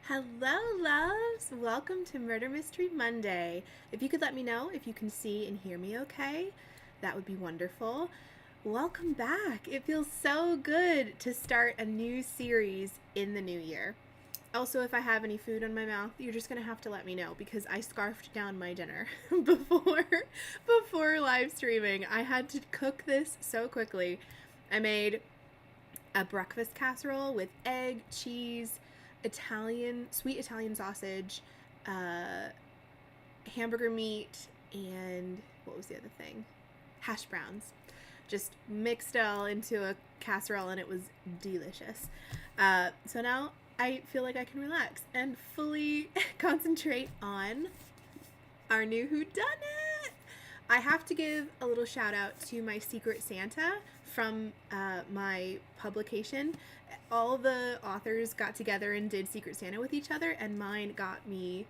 Hello, loves! Welcome to Murder Mystery Monday. If you could let me know if you can see and hear me okay, that would be wonderful. Welcome back. It feels so good to start a new series in the new year. Also, if I have any food in my mouth, you're just going to have to let me know because I scarfed down my dinner before live streaming. I had to cook this so quickly. I made a breakfast casserole with egg, cheese, sweet Italian sausage, hamburger meat, and what was the other thing? Hash browns. Just mixed it all into a casserole, and it was delicious. So now I feel like I can relax and fully concentrate on our new whodunnit. I have to give a little shout out to my Secret Santa from my publication. All the authors got together and did Secret Santa with each other, and mine got me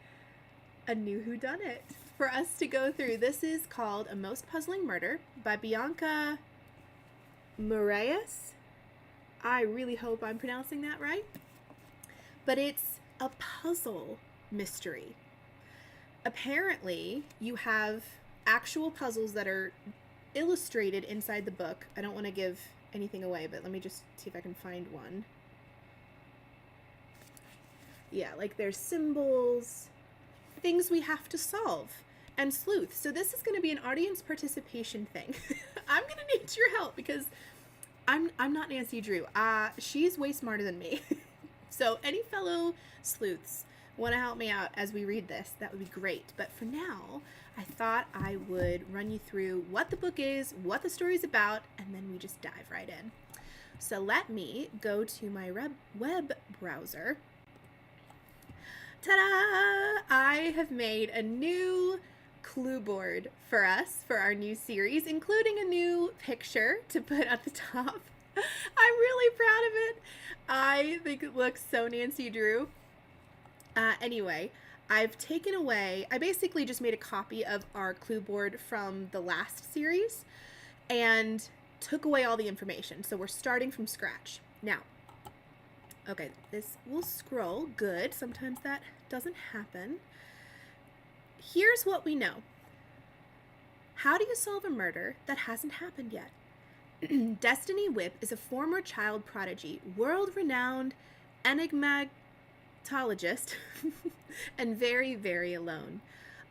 a new whodunit for us to go through. This is called A Most Puzzling Murder by Bianca Marais. I really hope I'm pronouncing that right. But it's a puzzle mystery. Apparently, you have actual puzzles that are illustrated inside the book. I don't want to give anything away, but let me just see if I can find one. Yeah, like there's symbols, things we have to solve, and sleuth. So this is going to be an audience participation thing. I'm going to need your help because I'm not Nancy Drew. She's way smarter than me. So any fellow sleuths want to help me out as we read this, that would be great. But for now, I thought I would run you through what the book is, what the story's about, and then we just dive right in. So let me go to my web browser. Ta-da! I have made a new clue board for us for our new series, including a new picture to put at the top. I'm really proud of it. I think it looks so Nancy Drew. Anyway, I basically just made a copy of our clue board from the last series and took away all the information. So we're starting from scratch. Now, okay, this will scroll. Good. Sometimes that doesn't happen. Here's what we know. How do you solve a murder that hasn't happened yet? Destiny Whip is a former child prodigy, world-renowned enigmatologist, and very, very alone.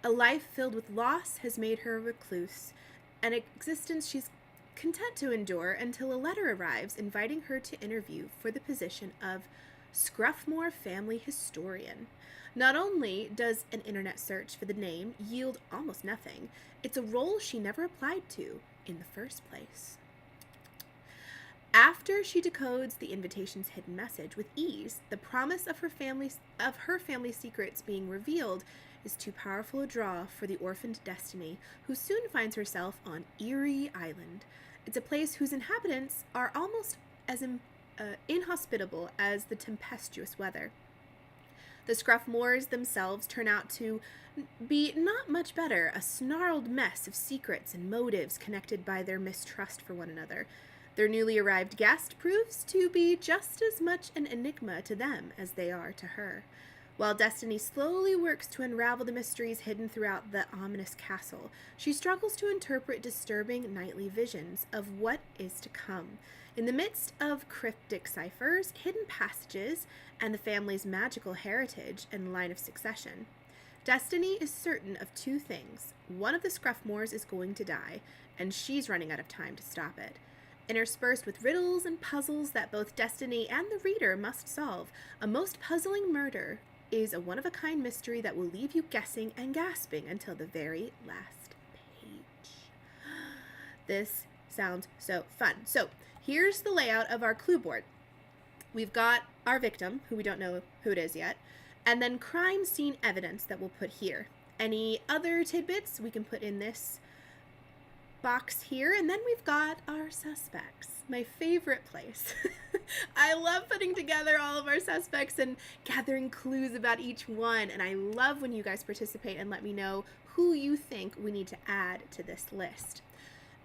A life filled with loss has made her a recluse, an existence she's content to endure until a letter arrives inviting her to interview for the position of Scruffmore Family Historian. Not only does an internet search for the name yield almost nothing, it's a role she never applied to in the first place. After she decodes the invitation's hidden message with ease, the promise of her family's secrets being revealed is too powerful a draw for the orphaned Destiny, who soon finds herself on Eerie Island. It's a place whose inhabitants are almost as inhospitable as the tempestuous weather. The Scruffmores themselves turn out to be not much better, a snarled mess of secrets and motives connected by their mistrust for one another. Their newly arrived guest proves to be just as much an enigma to them as they are to her. While Destiny slowly works to unravel the mysteries hidden throughout the ominous castle, she struggles to interpret disturbing nightly visions of what is to come. In the midst of cryptic ciphers, hidden passages, and the family's magical heritage and line of succession, Destiny is certain of two things. One of the Scruffmores is going to die, and she's running out of time to stop it. Interspersed with riddles and puzzles that both Destiny and the reader must solve, A Most Puzzling Murder is a one-of-a-kind mystery that will leave you guessing and gasping until the very last page. This sounds so fun. So here's the layout of our clue board. We've got our victim, who we don't know who it is yet, and then crime scene evidence that we'll put here. Any other tidbits we can put in this box here, and then we've got our suspects, my favorite place. I love putting together all of our suspects and gathering clues about each one, and I love when you guys participate and let me know who you think we need to add to this list.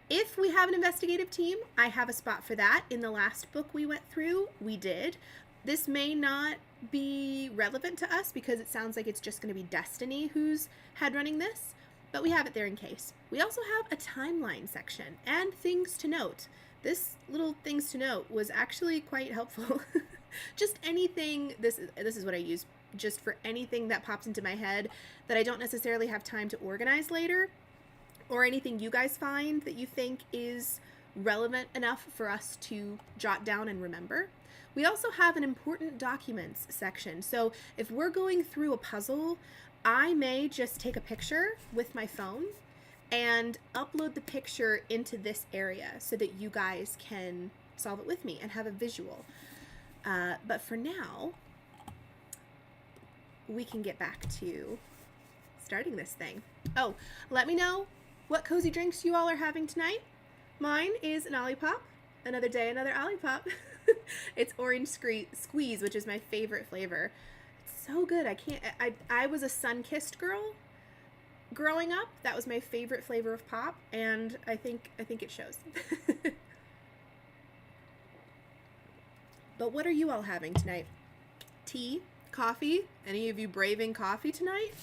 If we have an investigative team, I have a spot for that. In the last book we went through, we did. This may not be relevant to us because it sounds like it's just going to be Destiny who's head running this, but we have it there in case. We also have a timeline section and things to note. This little things to note was actually quite helpful. Just anything, this is what I use just for anything that pops into my head that I don't necessarily have time to organize later, or anything you guys find that you think is relevant enough for us to jot down and remember. We also have an important documents section. So if we're going through a puzzle, I may just take a picture with my phone and upload the picture into this area so that you guys can solve it with me and have a visual. But for now, we can get back to starting this thing. Oh, let me know what cozy drinks you all are having tonight. Mine is an Olipop. Another day, another Olipop. It's orange squeeze, which is my favorite flavor. It's so good. I was a sun-kissed girl growing up. That was my favorite flavor of pop, and I think it shows. But what are you all having tonight? Tea? Coffee? Any of you braving coffee tonight?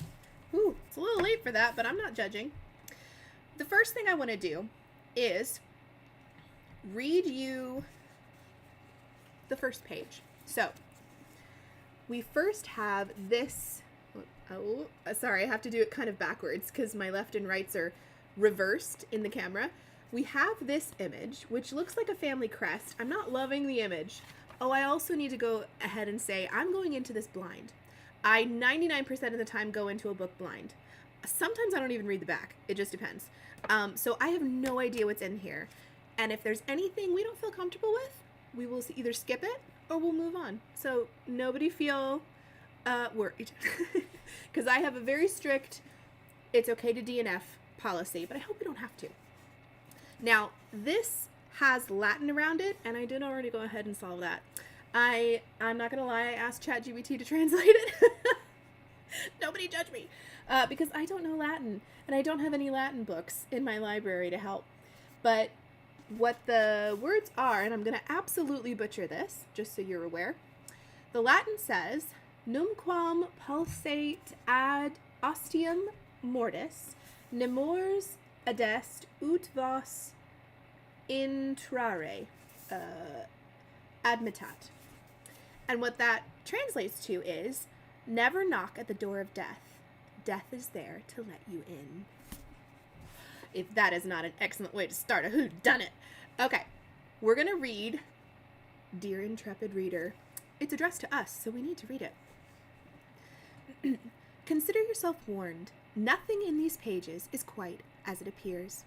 Ooh, it's a little late for that, but I'm not judging. The first thing I want to do is read you the first page. So, we first have this, sorry, I have to do it kind of backwards because my left and rights are reversed in the camera. We have this image, which looks like a family crest. I'm not loving the image. Oh, I also need to go ahead and say I'm going into this blind. I 99% of the time go into a book blind. Sometimes I don't even read the back. It just depends. So I have no idea what's in here. And if there's anything we don't feel comfortable with, we will either skip it or we'll move on. So nobody feel worried. Because I have a very strict, it's okay to DNF policy, but I hope we don't have to. Now, this has Latin around it, and I did already go ahead and solve that. I'm not gonna lie, I asked ChatGPT to translate it. Nobody judge me. Because I don't know Latin, and I don't have any Latin books in my library to help. But what the words are, and I'm gonna absolutely butcher this, just so you're aware. The Latin says, numquam pulsate ad ostium mortis, nemors adest ut vos intrare admittat. And what that translates to is, never knock at the door of death. Death is there to let you in. If that is not an excellent way to start a whodunnit. Okay, we're going to read Dear Intrepid Reader. It's addressed to us, so we need to read it. Consider yourself warned. Nothing in these pages is quite as it appears.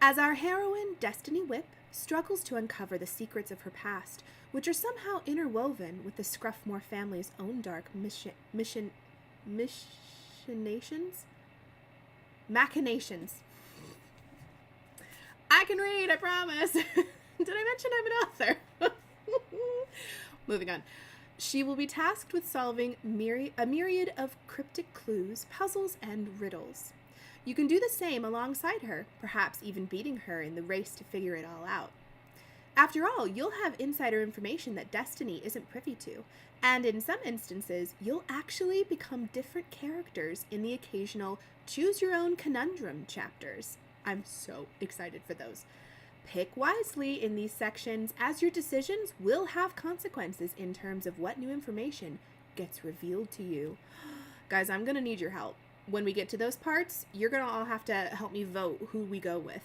As our heroine, Destiny Whip, struggles to uncover the secrets of her past, which are somehow interwoven with the Scruffmore family's own dark machinations. I can read, I promise. Did I mention I'm an author? Moving on. She will be tasked with solving a myriad of cryptic clues, puzzles, and riddles. You can do the same alongside her, perhaps even beating her in the race to figure it all out. After all, you'll have insider information that Destiny isn't privy to, and in some instances, you'll actually become different characters in the occasional Choose Your Own Conundrum chapters. I'm so excited for those. Pick wisely in these sections, as your decisions will have consequences in terms of what new information gets revealed to you. Guys, I'm going to need your help. When we get to those parts, you're going to all have to help me vote who we go with.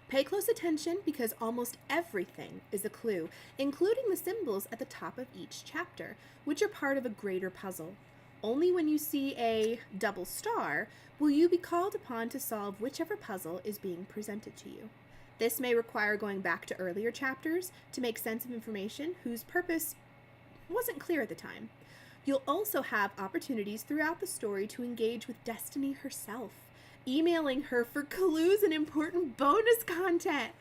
Pay close attention because almost everything is a clue, including the symbols at the top of each chapter, which are part of a greater puzzle. Only when you see a double star will you be called upon to solve whichever puzzle is being presented to you. This may require going back to earlier chapters to make sense of information whose purpose wasn't clear at the time. You'll also have opportunities throughout the story to engage with Destiny herself, emailing her for clues and important bonus content.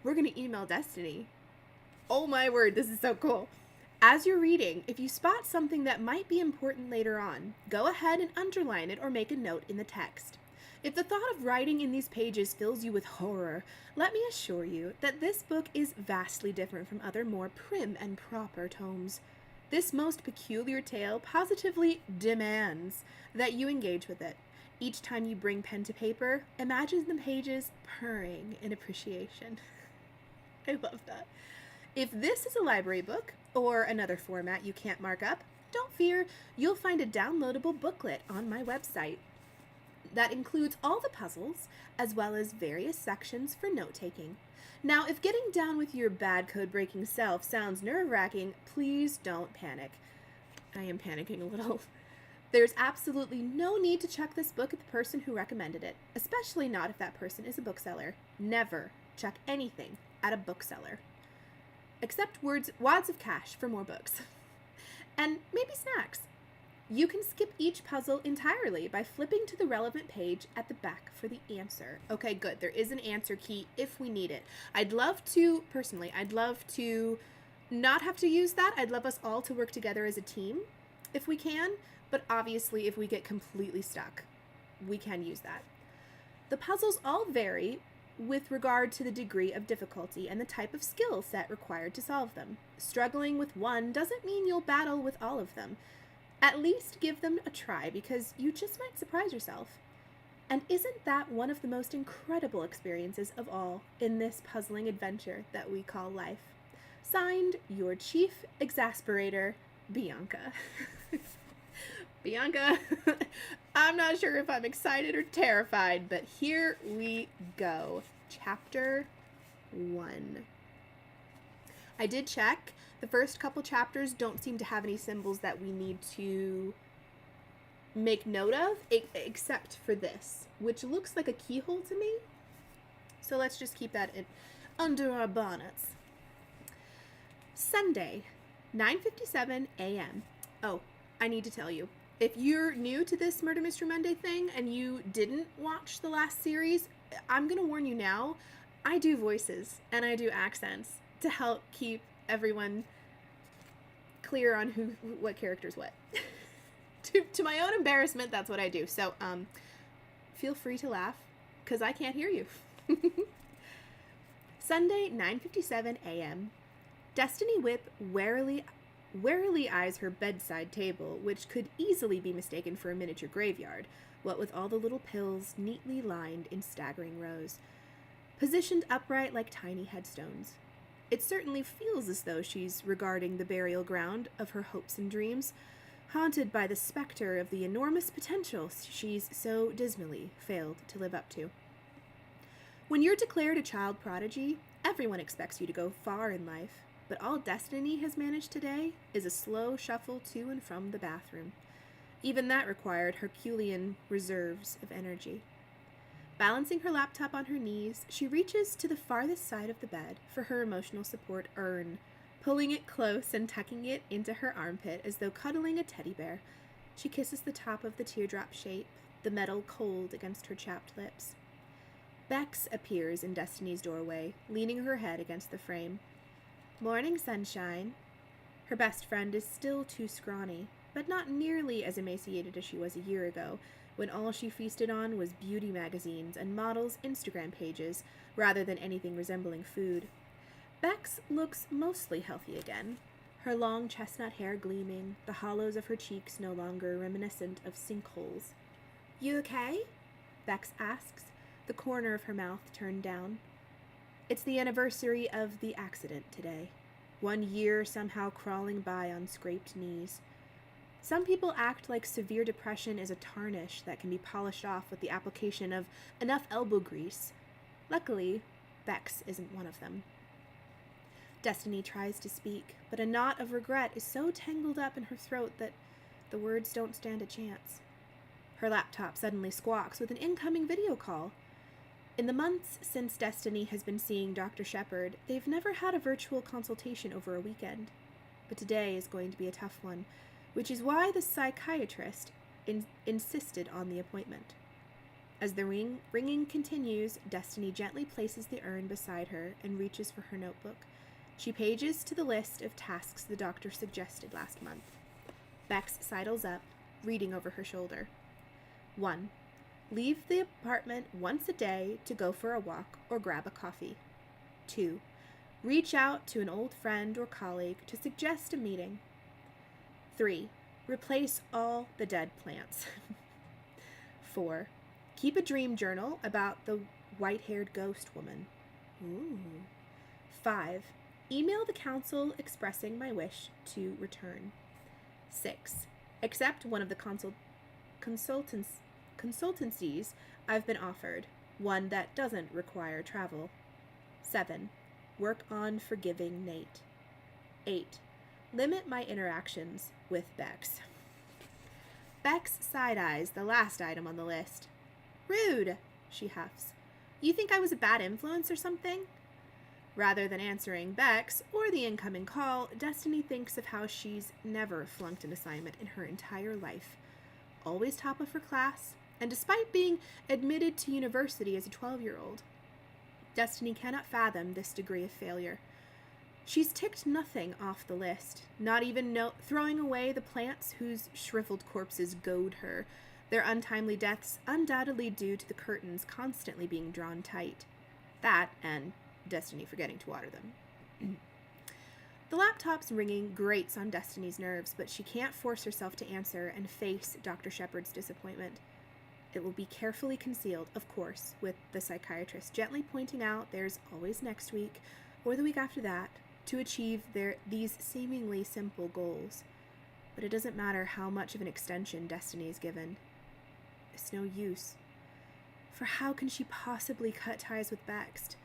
We're going to email Destiny. Oh my word, this is so cool. As you're reading, if you spot something that might be important later on, go ahead and underline it or make a note in the text. If the thought of writing in these pages fills you with horror, let me assure you that this book is vastly different from other more prim and proper tomes. This most peculiar tale positively demands that you engage with it. Each time you bring pen to paper, imagine the pages purring in appreciation. I love that. If this is a library book or another format you can't mark up, don't fear, you'll find a downloadable booklet on my website that includes all the puzzles as well as various sections for note-taking. Now, if getting down with your bad code-breaking self sounds nerve-wracking, please don't panic. I am panicking a little. There's absolutely no need to check this book at the person who recommended it, especially not if that person is a bookseller. Never check anything at a bookseller. Except wads of cash for more books. And maybe snacks. You can skip each puzzle entirely by flipping to the relevant page at the back for the answer. Okay, good. There is an answer key if we need it. I'd love to not have to use that. I'd love us all to work together as a team if we can, but obviously if we get completely stuck, we can use that. The puzzles all vary with regard to the degree of difficulty and the type of skill set required to solve them. Struggling with one doesn't mean you'll battle with all of them. At least give them a try, because you just might surprise yourself. And isn't that one of the most incredible experiences of all in this puzzling adventure that we call life? Signed, your chief exasperator, Bianca. Bianca, I'm not sure if I'm excited or terrified, but here we go. Chapter 1. I did check. The first couple chapters don't seem to have any symbols that we need to make note of, except for this, which looks like a keyhole to me. So let's just keep that under our bonnets. Sunday, 9:57 a.m. Oh, I need to tell you, if you're new to this Murder Mystery Monday thing and you didn't watch the last series, I'm going to warn you now, I do voices and I do accents to help keep everyone clear on what character's what. to my own embarrassment, that's what I do. So feel free to laugh, because I can't hear you. Sunday, 9:57 a.m. Destiny Whip warily eyes her bedside table, which could easily be mistaken for a miniature graveyard, what with all the little pills neatly lined in staggering rows, positioned upright like tiny headstones. It certainly feels as though she's regarding the burial ground of her hopes and dreams, haunted by the specter of the enormous potential she's so dismally failed to live up to. When you're declared a child prodigy, everyone expects you to go far in life, but all Destiny has managed today is a slow shuffle to and from the bathroom. Even that required Herculean reserves of energy. Balancing her laptop on her knees, she reaches to the farthest side of the bed for her emotional support urn, pulling it close and tucking it into her armpit as though cuddling a teddy bear. She kisses the top of the teardrop shape, the metal cold against her chapped lips. Bex appears in Destiny's doorway, leaning her head against the frame. "Morning, sunshine." Her best friend is still too scrawny, but not nearly as emaciated as she was a year ago, when all she feasted on was beauty magazines and models' Instagram pages, rather than anything resembling food. Bex looks mostly healthy again, her long chestnut hair gleaming, the hollows of her cheeks no longer reminiscent of sinkholes. "You okay?" Bex asks, the corner of her mouth turned down. It's the anniversary of the accident today. 1 year somehow crawling by on scraped knees. Some people act like severe depression is a tarnish that can be polished off with the application of enough elbow grease. Luckily, Bex isn't one of them. Destiny tries to speak, but a knot of regret is so tangled up in her throat that the words don't stand a chance. Her laptop suddenly squawks with an incoming video call. In the months since Destiny has been seeing Dr. Shepard, they've never had a virtual consultation over a weekend. But today is going to be a tough one, which is why the psychiatrist insisted on the appointment. As the ringing continues, Destiny gently places the urn beside her and reaches for her notebook. She pages to the list of tasks the doctor suggested last month. Bex sidles up, reading over her shoulder. 1. Leave the apartment once a day to go for a walk or grab a coffee. 2. Reach out to an old friend or colleague to suggest a meeting. 3. Replace all the dead plants. 4. Keep a dream journal about the white-haired ghost woman. Ooh. 5. Email the council expressing my wish to return. 6. Accept one of the consultancies I've been offered, one that doesn't require travel. 7. Work on forgiving Nate. 8. Limit my interactions with Bex. Bex side-eyes the last item on the list. Rude, she huffs. You think I was a bad influence or something? Rather than answering Bex or the incoming call, Destiny thinks of how she's never flunked an assignment in her entire life. Always top of her class, and despite being admitted to university as a 12-year-old, Destiny cannot fathom this degree of failure. She's ticked nothing off the list, not even throwing away the plants whose shriveled corpses goad her, their untimely deaths undoubtedly due to the curtains constantly being drawn tight. That, and Destiny forgetting to water them. The laptop's ringing grates on Destiny's nerves, but she can't force herself to answer and face Dr. Shepard's disappointment. It will be carefully concealed, of course, with the psychiatrist gently pointing out there's always next week, or the week after that, to achieve these seemingly simple goals. But it doesn't matter how much of an extension Destiny is given. It's no use. For how can she possibly cut ties with Bex,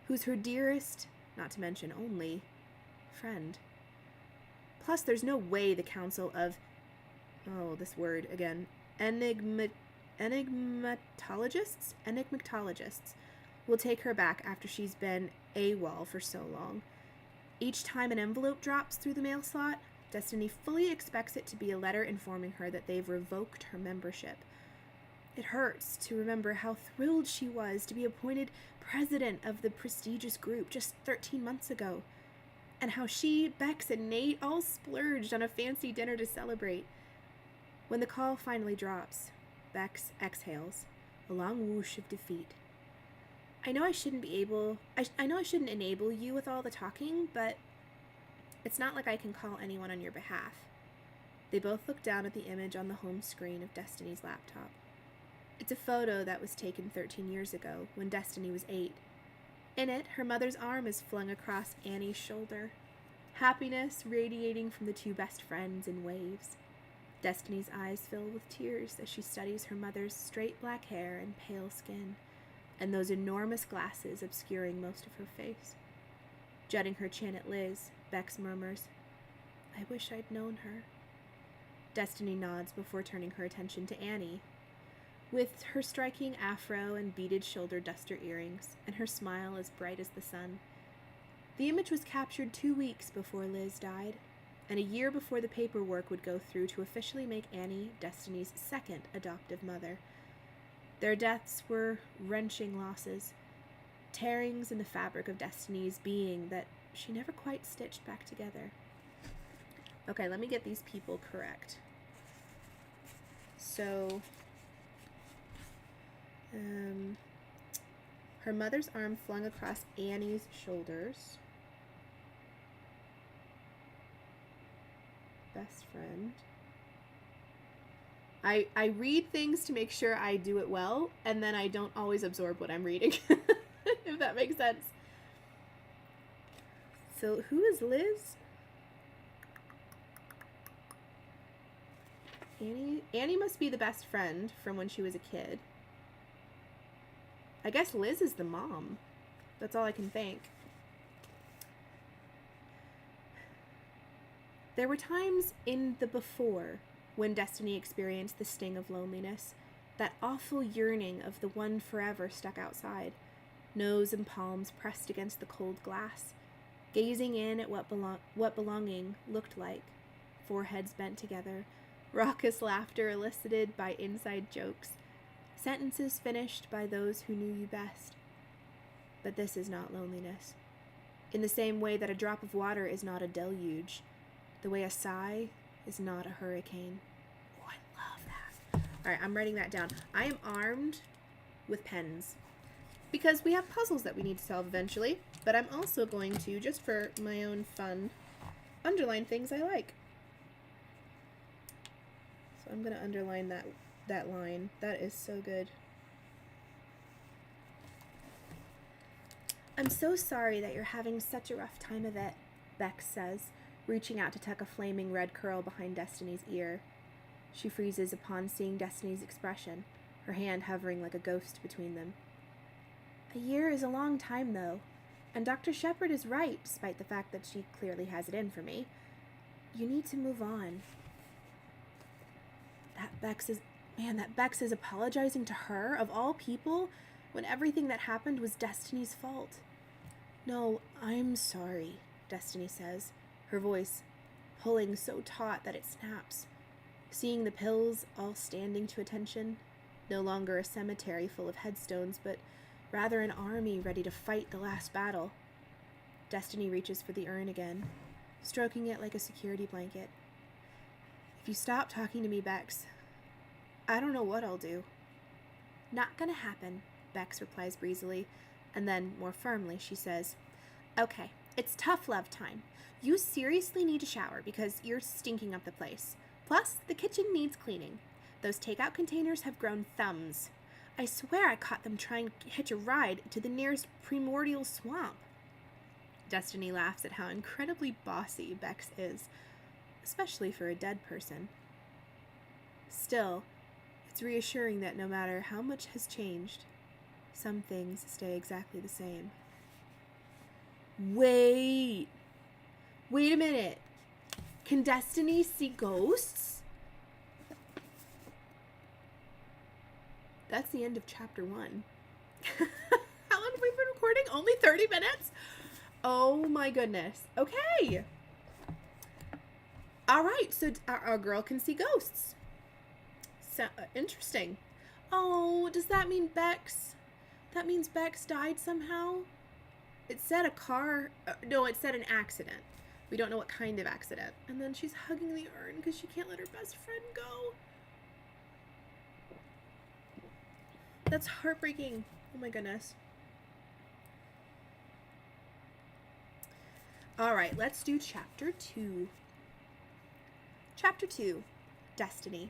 who's her dearest, not to mention only, friend? Plus, there's no way the council of, this word again, enigmatologists will take her back after she's been AWOL for so long. Each time an envelope drops through the mail slot, Destiny fully expects it to be a letter informing her that they've revoked her membership. It hurts to remember how thrilled she was to be appointed president of the prestigious group just 13 months ago, and how she, Bex, and Nate all splurged on a fancy dinner to celebrate. When the call finally drops, Bex exhales, a long whoosh of defeat. I know I shouldn't enable you with all the talking, but it's not like I can call anyone on your behalf. They both look down at the image on the home screen of Destiny's laptop. It's a photo that was taken 13 years ago, when Destiny was 8. In it, her mother's arm is flung across Annie's shoulder, happiness radiating from the two best friends in waves. Destiny's eyes fill with tears as she studies her mother's straight black hair and pale skin, and those enormous glasses obscuring most of her face. Jutting her chin at Liz, Bex murmurs, I wish I'd known her. Destiny nods before turning her attention to Annie. With her striking afro and beaded shoulder duster earrings, and her smile as bright as the sun. The image was captured 2 weeks before Liz died, and a year before the paperwork would go through to officially make Annie Destiny's second adoptive mother. Their deaths were wrenching losses, tearings in the fabric of Destiny's being that she never quite stitched back together. Okay, let me get these people correct. So, her mother's arm flung across Annie's shoulders. Best friend. I read things to make sure I do it well, and then I don't always absorb what I'm reading, if that makes sense. So, who is Liz? Annie must be the best friend from when she was a kid. I guess Liz is the mom. That's all I can think. There were times in the before when Destiny experienced the sting of loneliness, that awful yearning of the one forever stuck outside, nose and palms pressed against the cold glass, gazing in at what belonging looked like, foreheads bent together, raucous laughter elicited by inside jokes, sentences finished by those who knew you best. But this is not loneliness. In the same way that a drop of water is not a deluge, the way a sigh is not a hurricane. Oh, I love that. All right, I'm writing that down. I am armed with pens because we have puzzles that we need to solve eventually, but I'm also going to, just for my own fun, underline things I like. So I'm going to underline that line. That is so good. I'm so sorry that you're having such a rough time of it, Bex says, reaching out to tuck a flaming red curl behind Destiny's ear. She freezes upon seeing Destiny's expression, her hand hovering like a ghost between them. A year is a long time, though, and Dr. Shepard is right, despite the fact that she clearly has it in for me. You need to move on. That Bex is apologizing to her, of all people, when everything that happened was Destiny's fault. No, I'm sorry, Destiny says, her voice pulling so taut that it snaps. Seeing the pills all standing to attention, no longer a cemetery full of headstones, but rather an army ready to fight the last battle. Destiny reaches for the urn again, stroking it like a security blanket. If you stop talking to me, Bex, I don't know what I'll do. Not gonna happen, Bex replies breezily, and then, more firmly, she says, Okay, it's tough love time. You seriously need a shower because you're stinking up the place. Plus, the kitchen needs cleaning. Those takeout containers have grown thumbs. I swear I caught them trying to hitch a ride to the nearest primordial swamp. Destiny laughs at how incredibly bossy Bex is, especially for a dead person. Still, it's reassuring that no matter how much has changed, some things stay exactly the same. Wait a minute. Can Destiny see ghosts? That's the end of chapter 1. How long have we been recording? Only 30 minutes? Oh my goodness. Okay. All right, so our girl can see ghosts. So, interesting. Oh, does that mean Bex? That means Bex died somehow? It said a car... no, it said an accident. We don't know what kind of accident. And then she's hugging the urn because she can't let her best friend go. That's heartbreaking. Oh my goodness. All right, let's do chapter 2. Chapter 2, Destiny.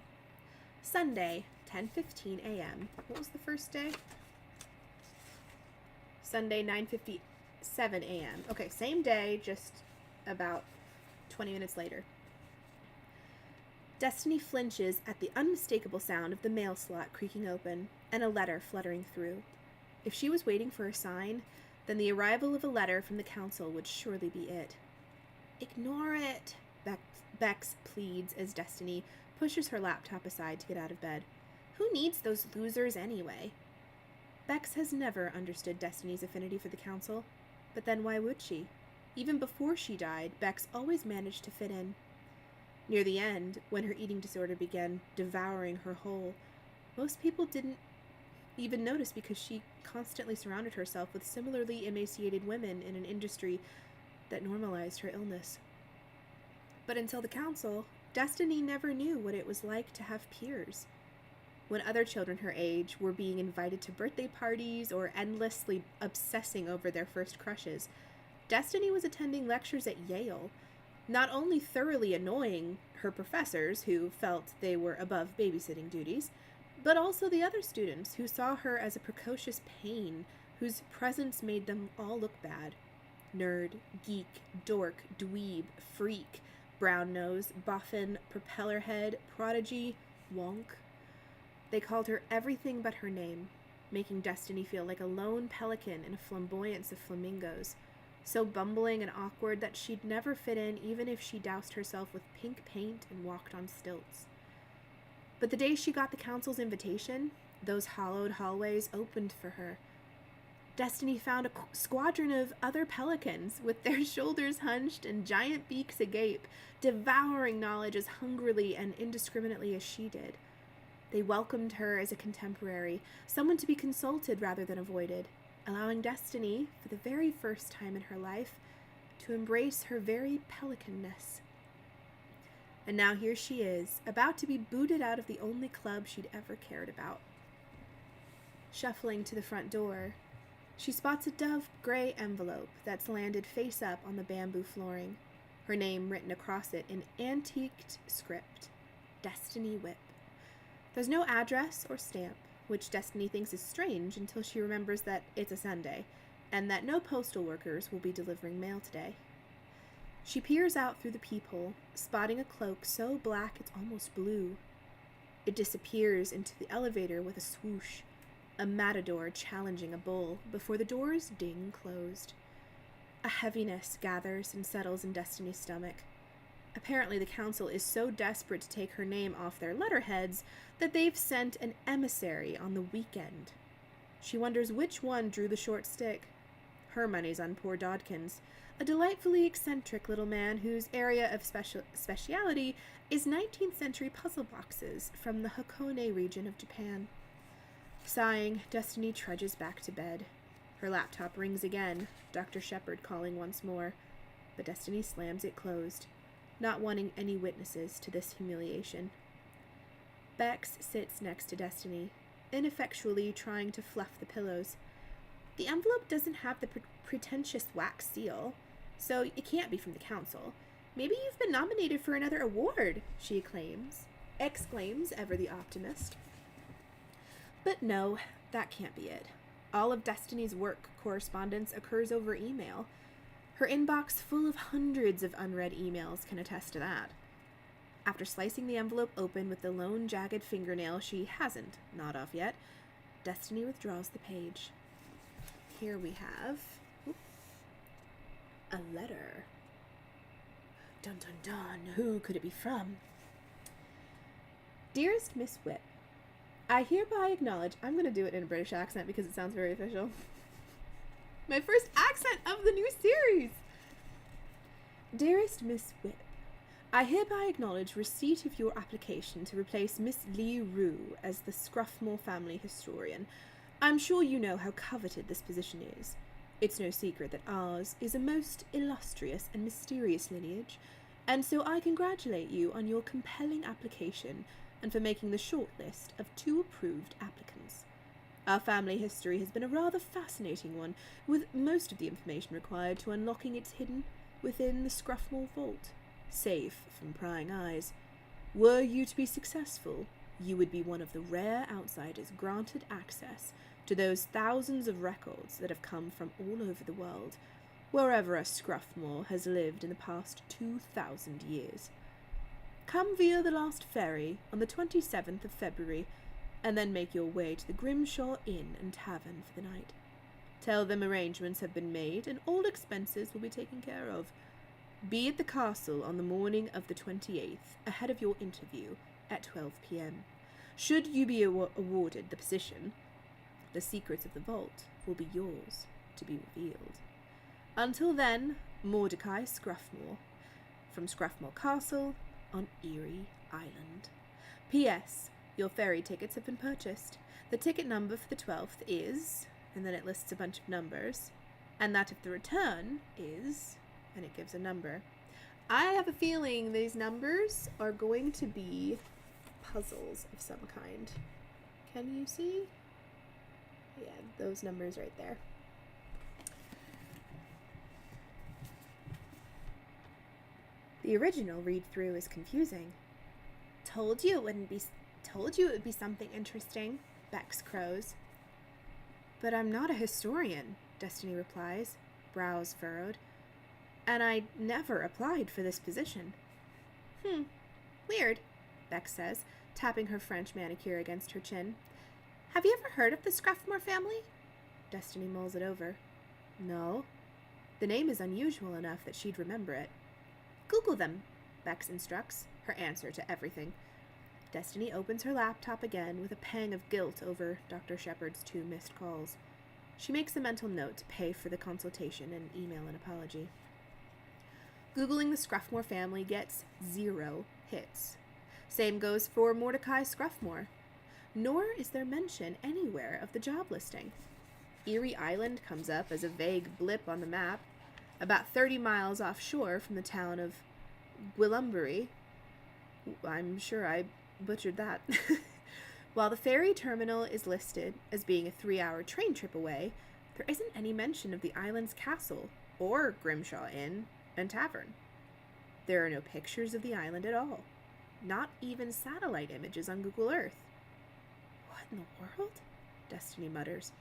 Sunday, 10:15 a.m. What was the first day? Sunday, 9:57 a.m. Okay, same day, just about 20 minutes later. Destiny flinches at the unmistakable sound of the mail slot creaking open and a letter fluttering through. If she was waiting for a sign, then the arrival of a letter from the council would surely be it. Ignore it, Bex pleads as Destiny pushes her laptop aside to get out of bed. Who needs those losers anyway? Bex has never understood Destiny's affinity for the council, but then why would she? Even before she died, Bex always managed to fit in. Near the end, when her eating disorder began devouring her whole, most people didn't even notice because she constantly surrounded herself with similarly emaciated women in an industry that normalized her illness. But until the council, Destiny never knew what it was like to have peers. When other children her age were being invited to birthday parties or endlessly obsessing over their first crushes, Destiny was attending lectures at Yale, not only thoroughly annoying her professors who felt they were above babysitting duties, but also the other students who saw her as a precocious pain whose presence made them all look bad. Nerd, geek, dork, dweeb, freak, brown nose, boffin, propeller head, prodigy, wonk. They called her everything but her name, making Destiny feel like a lone pelican in a flamboyance of flamingos, so bumbling and awkward that she'd never fit in even if she doused herself with pink paint and walked on stilts. But the day she got the council's invitation, those hollowed hallways opened for her. Destiny found a squadron of other pelicans with their shoulders hunched and giant beaks agape, devouring knowledge as hungrily and indiscriminately as she did. They welcomed her as a contemporary, someone to be consulted rather than avoided, allowing Destiny, for the very first time in her life, to embrace her very pelicanness. And now here she is, about to be booted out of the only club she'd ever cared about. Shuffling to the front door, she spots a dove gray envelope that's landed face up on the bamboo flooring, her name written across it in antiqued script. Destiny Whip. There's no address or stamp, which Destiny thinks is strange until she remembers that it's a Sunday, and that no postal workers will be delivering mail today. She peers out through the peephole, spotting a cloak so black it's almost blue. It disappears into the elevator with a swoosh, a matador challenging a bull before the doors ding closed. A heaviness gathers and settles in Destiny's stomach. Apparently the council is so desperate to take her name off their letterheads that they've sent an emissary on the weekend. She wonders which one drew the short stick. Her money's on poor Dodkins, a delightfully eccentric little man whose area of speciality is 19th century puzzle boxes from the Hakone region of Japan. Sighing, Destiny trudges back to bed. Her laptop rings again, Dr. Shepard calling once more, but Destiny slams it closed, not wanting any witnesses to this humiliation. Bex sits next to Destiny, ineffectually trying to fluff the pillows. The envelope doesn't have the pretentious wax seal, so it can't be from the council. Maybe you've been nominated for another award, she exclaims, ever the optimist. But no, that can't be it. All of Destiny's work correspondence occurs over email. Her inbox full of hundreds of unread emails can attest to that. After slicing the envelope open with the lone jagged fingernail she hasn't gnawed off yet, Destiny withdraws the page. Here we have a letter. Dun dun dun, who could it be from? Dearest Miss Whip, I hereby acknowledge, I'm going to do it in a British accent because it sounds very official. My first accent of the new series! Dearest Miss Whip, I hereby acknowledge receipt of your application to replace Miss Lee Rue as the Scruffmore family historian. I'm sure you know how coveted this position is. It's no secret that ours is a most illustrious and mysterious lineage, and so I congratulate you on your compelling application and for making the shortlist of 2 approved applicants. Our family history has been a rather fascinating one, with most of the information required to unlocking its hidden within the Scruffmore vault, safe from prying eyes. Were you to be successful, you would be one of the rare outsiders granted access to those thousands of records that have come from all over the world, wherever a Scruffmore has lived in the past 2,000 years. Come via the last ferry on the 27th of February, and then make your way to the Grimshaw Inn and Tavern for the night. Tell them arrangements have been made and all expenses will be taken care of. Be at the castle on the morning of the 28th, ahead of your interview, at 12 p.m. Should you be awarded the position, the secrets of the vault will be yours to be revealed. Until then, Mordecai Scruffmore, from Scruffmore Castle on Erie Island. P.S. Your ferry tickets have been purchased. The ticket number for the 12th is, and then it lists a bunch of numbers, and that of the return is, and it gives a number. I have a feeling these numbers are going to be puzzles of some kind. Can you see? Yeah, those numbers right there. The original read-through is confusing. Told you it would be something interesting, Bex crows. But I'm not a historian, Destiny replies, brows furrowed. And I never applied for this position. Weird, Bex says, tapping her French manicure against her chin. Have you ever heard of the Scruffmore family? Destiny mulls it over. No. The name is unusual enough that she'd remember it. Google them, Bex instructs, her answer to everything. Destiny opens her laptop again with a pang of guilt over Dr. Shepard's 2 missed calls. She makes a mental note to pay for the consultation and email an apology. Googling the Scruffmore family gets 0 hits. Same goes for Mordecai Scruffmore. Nor is there mention anywhere of the job listing. Erie Island comes up as a vague blip on the map, about 30 miles offshore from the town of Gwilumbury. I'm sure I butchered that. While the ferry terminal is listed as being a 3-hour train trip away, there isn't any mention of the island's castle or Grimshaw Inn and Tavern. There are no pictures of the island at all. not even satellite images on Google Earth. What in the world? Destiny mutters.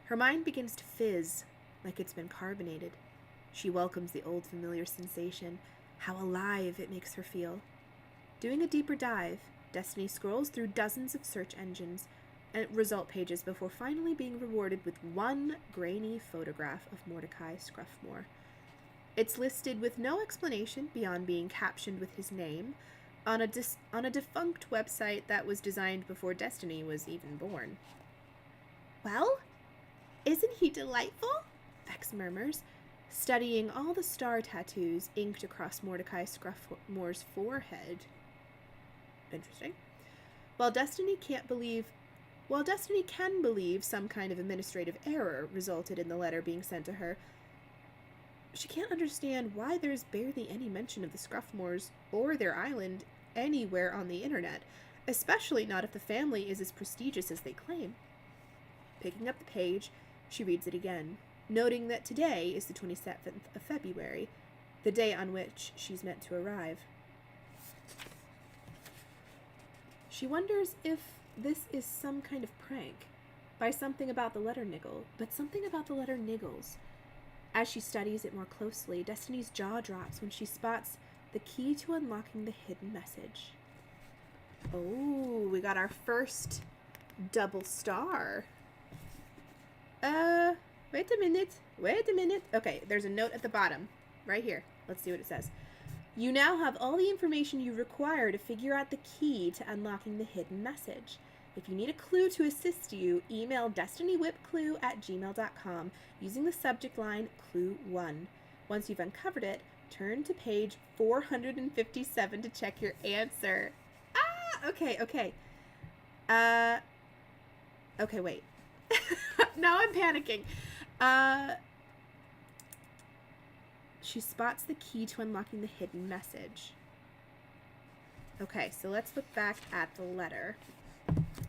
Her mind begins to fizz, like it's been carbonated. She welcomes the old familiar sensation, how alive it makes her feel. Doing a deeper dive, Destiny scrolls through dozens of search engines and result pages before finally being rewarded with one grainy photograph of Mordecai Scruffmore. It's listed with no explanation beyond being captioned with his name on a defunct website that was designed before Destiny was even born. Well, isn't he delightful? Vex murmurs, studying all the star tattoos inked across Mordecai Scruffmore's forehead. Interesting. While Destiny can believe some kind of administrative error resulted in the letter being sent to her, she can't understand why there's barely any mention of the Scruffmores or their island anywhere on the internet, especially not if the family is as prestigious as they claim. Picking up the page, she reads it again, noting that today is the 27th of February, the day on which she's meant to arrive. She wonders if this is some kind of prank by something about the letter niggle, but something about the letter niggles. As she studies it more closely, Destiny's jaw drops when she spots the key to unlocking the hidden message. Oh, we got our first double star. Wait a minute. Okay, there's a note at the bottom, right here. Let's see what it says. You now have all the information you require to figure out the key to unlocking the hidden message. If you need a clue to assist you, email destinywhipclue@gmail.com using the subject line Clue 1. Once you've uncovered it, turn to page 457 to check your answer. Okay. Okay, wait. Now I'm panicking. She spots the key to unlocking the hidden message. Okay, so let's look back at the letter.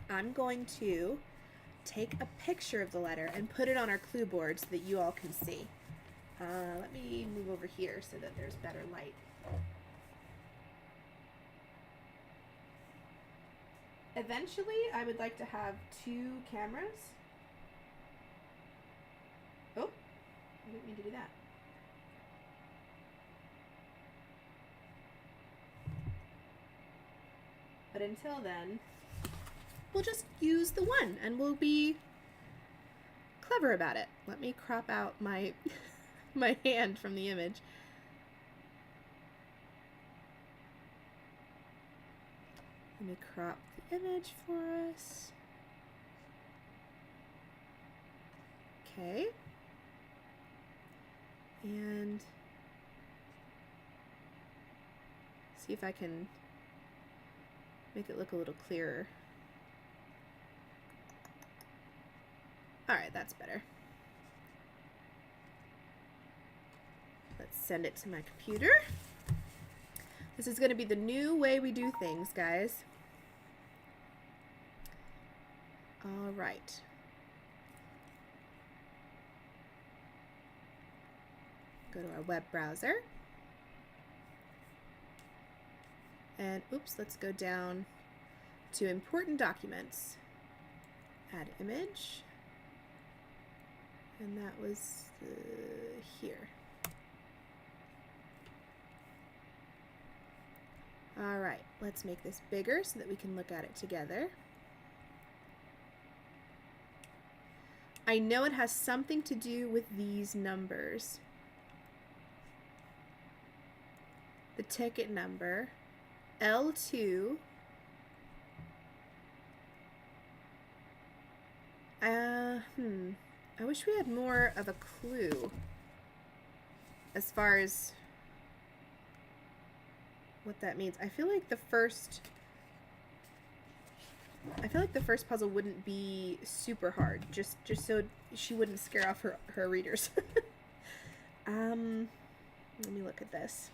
I'm going to take a picture of the letter and put it on our clue board so that you all can see. Let me move over here so that there's better light. Eventually, I would like to have 2 cameras. Oh, I didn't mean to do that. But until then, we'll just use the one and we'll be clever about it. Let me crop out my my hand from the image. Let me crop the image for us. Okay. And see if I can make it look a little clearer. Alright, that's better. Let's send it to my computer. This is going to be the new way we do things, guys. Alright. Go to our web browser. And oops, let's go down to important documents. Add image. And that was here. All right, let's make this bigger so that we can look at it together. I know it has something to do with these numbers. The ticket number, L2. I wish we had more of a clue as far as what that means. I feel like the first puzzle wouldn't be super hard, just so she wouldn't scare off her readers. Let me look at this.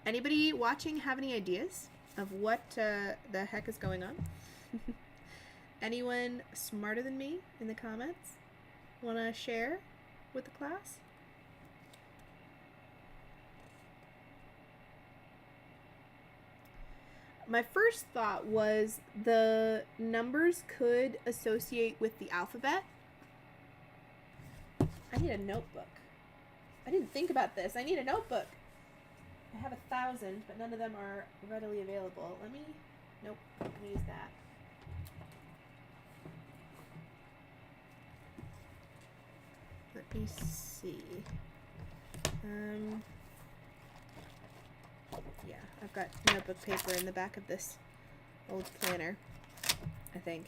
Anybody watching have any ideas of what the heck is going on? Anyone smarter than me in the comments want to share with the class? my first thought was the numbers could associate with the alphabet. I need a notebook. I didn't think about this. I need a notebook. I have 1,000, but none of them are readily available. Nope, I'm gonna use that. Let me see. Yeah, I've got notebook paper in the back of this old planner, I think.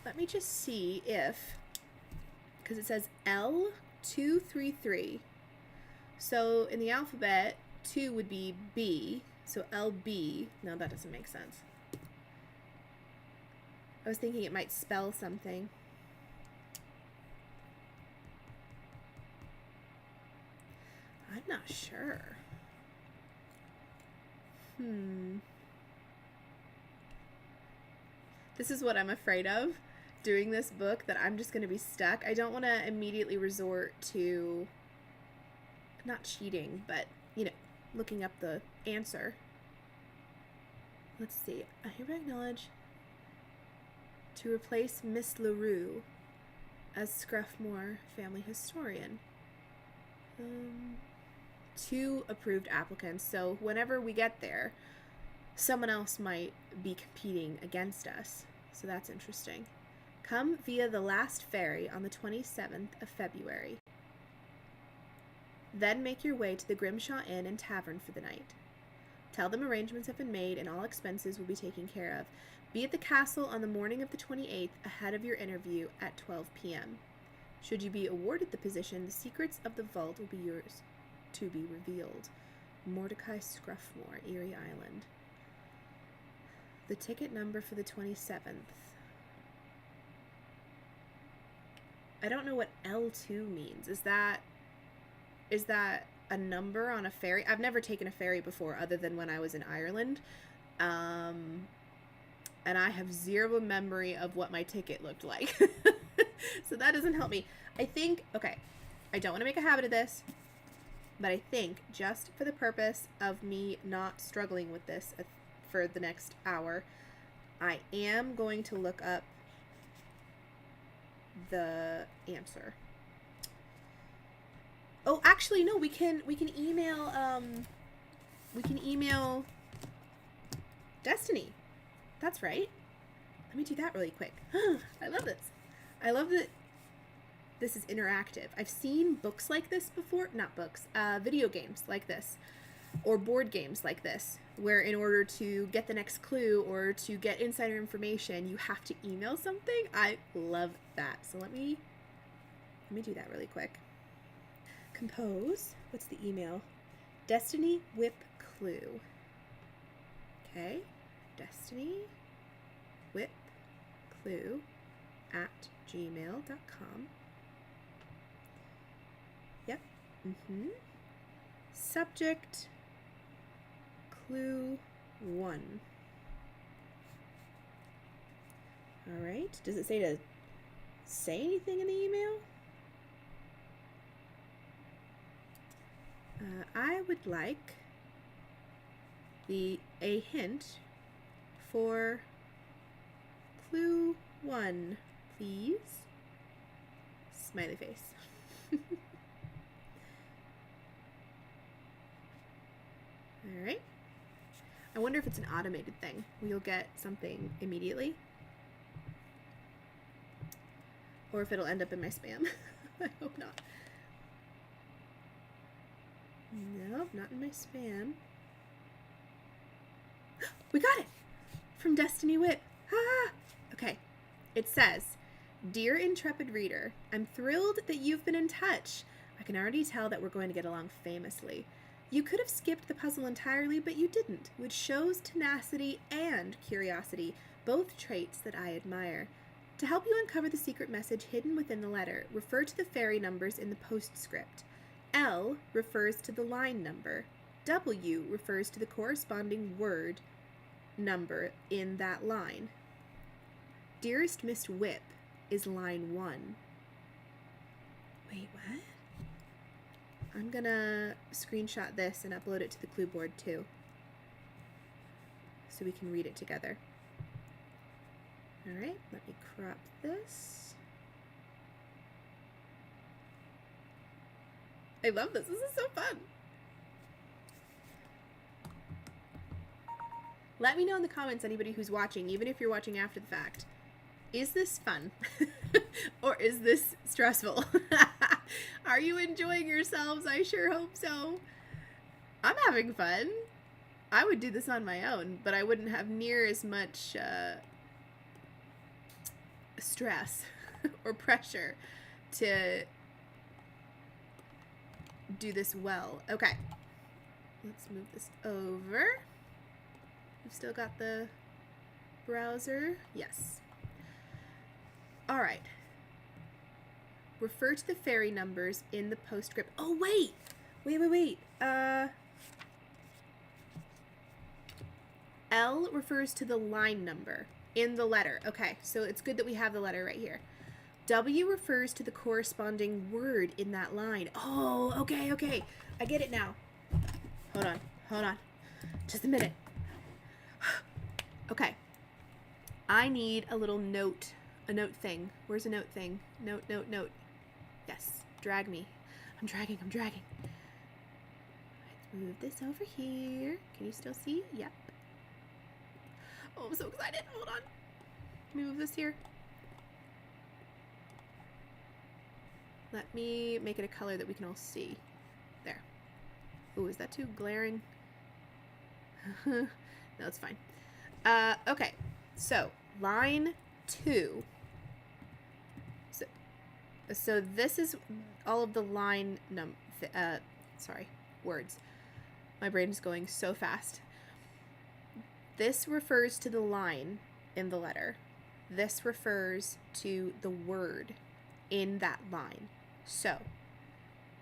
Let me just see if, because it says L233. So in the alphabet, 2 would be B, so LB. No, that doesn't make sense. I was thinking it might spell something. I'm not sure. This is what I'm afraid of, doing this book, that I'm just going to be stuck. I don't want to immediately resort to, not cheating, but, you know, looking up the answer. Let's see. I hereby acknowledge to replace Miss LaRue as Scruffmore family historian. 2 approved applicants, so whenever we get there, someone else might be competing against us. So that's interesting. Come via the last ferry on the 27th of February. Then make your way to the Grimshaw Inn and Tavern for the night. Tell them arrangements have been made and all expenses will be taken care of. Be at the castle on the morning of the 28th ahead of your interview at 12 p.m. Should you be awarded the position, the secrets of the vault will be yours to be revealed. Mordecai Scruffmore, Erie Island. The ticket number for the 27th. I don't know what L2 means. Is that a number on a ferry? I've never taken a ferry before other than when I was in Ireland. And I have zero memory of what my ticket looked like. So that doesn't help me. I think, okay, I don't want to make a habit of this, but I think just for the purpose of me not struggling with this for the next hour, I am going to look up the answer. Oh, actually, no, we can email Destiny. That's right. Let me do that really quick. I love this. I love that this is interactive. I've seen books like this before. Not books, video games like this, or board games like this, where in order to get the next clue or to get insider information, you have to email something. I love that. So let me do that really quick. Compose. What's the email? Destiny Whip Clue. Okay. Destiny Whip Clue at gmail.com. Yep. Subject Clue 1. All right. Does it say to say anything in the email? I would like a hint for Clue 1, please. Smiley face. All right. I wonder if it's an automated thing. You'll get something immediately. Or if it'll end up in my spam. I hope not. Nope, not in my spam. We got it! From Destiny Whip. Ah! Okay. It says, Dear intrepid reader, I'm thrilled that you've been in touch. I can already tell that we're going to get along famously. You could have skipped the puzzle entirely, but you didn't, which shows tenacity and curiosity, both traits that I admire. To help you uncover the secret message hidden within the letter, refer to the fairy numbers in the postscript. L refers to the line number. W refers to the corresponding word number in that line. Dearest Miss Whip is line 1. Wait, what? I'm gonna screenshot this and upload it to the clue board too, so we can read it together. All right, let me crop this. I love this. This is so fun. Let me know in the comments, anybody who's watching, even if you're watching after the fact, is this fun? Or is this stressful? Are you enjoying yourselves? I sure hope so. I'm having fun. I would do this on my own, but I wouldn't have near as much stress or pressure to do this well. Okay, let's move this over. We've still got the browser. Yes. All right. Refer to the fairy numbers in the postscript. Oh, wait. Wait. L refers to the line number in the letter. Okay, so it's good that we have the letter right here. W refers to the corresponding word in that line. Oh, okay. I get it now. Hold on. Just a minute. Okay. I need a little note thing. Where's a note thing? Note. Yes, drag me. I'm dragging. Let's move this over here. Can you still see? Yep. Oh, I'm so excited. Hold on. Can we move this here? Let me make it a color that we can all see. There. Ooh, is that too glaring? No, it's fine. Okay, so line 2. So this is all of the line words. My brain is going so fast. This refers to the line in the letter. This refers to the word in that line. So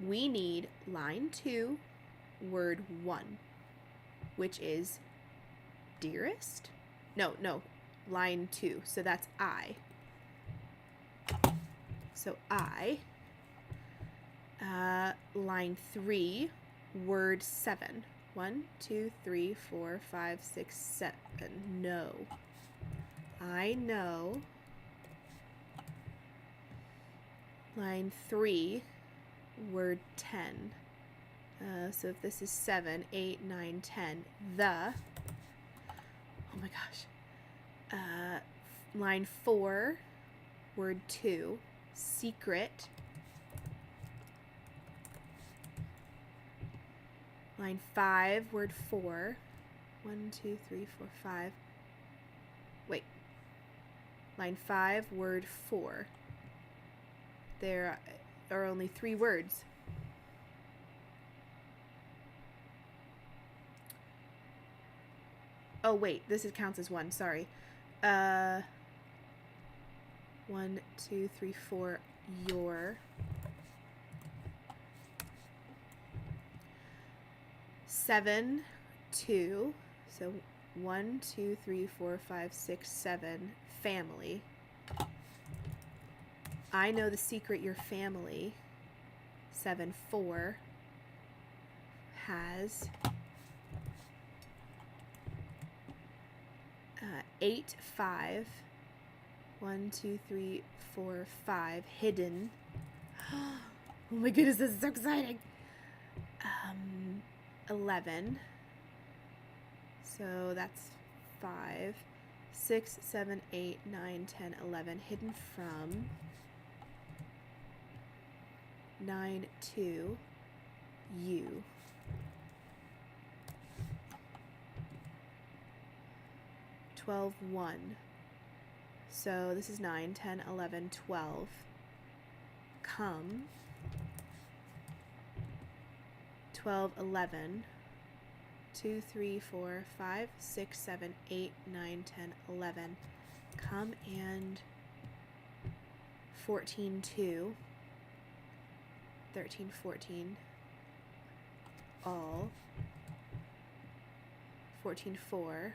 we need line 2, word 1, which is dearest? No, line 2. So that's I. So I. Line 3, word 7. 1, 2, 3, 4, 5, 6, 7. No. I know. Line 3, word 10. So if this is 7, 8, 9, 10. The. Oh my gosh. Line 4, word 2. Secret. Line 5, word 4. 1, 2, 3, 4, 5. Wait. Line 5, word 4. There are only 3 words. Oh wait, this counts as 1, sorry. 1, 2, 3, 4, your. 7, 2, so 1, 2, 3, 4, 5, 6, 7, family. I know the secret, your family. 7, 4 has. 8, 5. 1, 2, 3, 4, 5 hidden. Oh my goodness, this is so exciting. 11. So that's 5. 6, 7, 8, 9, 10, 11 hidden from. 9, 2, you. 12, 1. So this is 9, 10, 11, 12. Come. 12, 11. 2, 3, 4, 5, 6, 7, 8, 9, 10, 11. Come and 14, 2. 13, 14. All. 14, 4.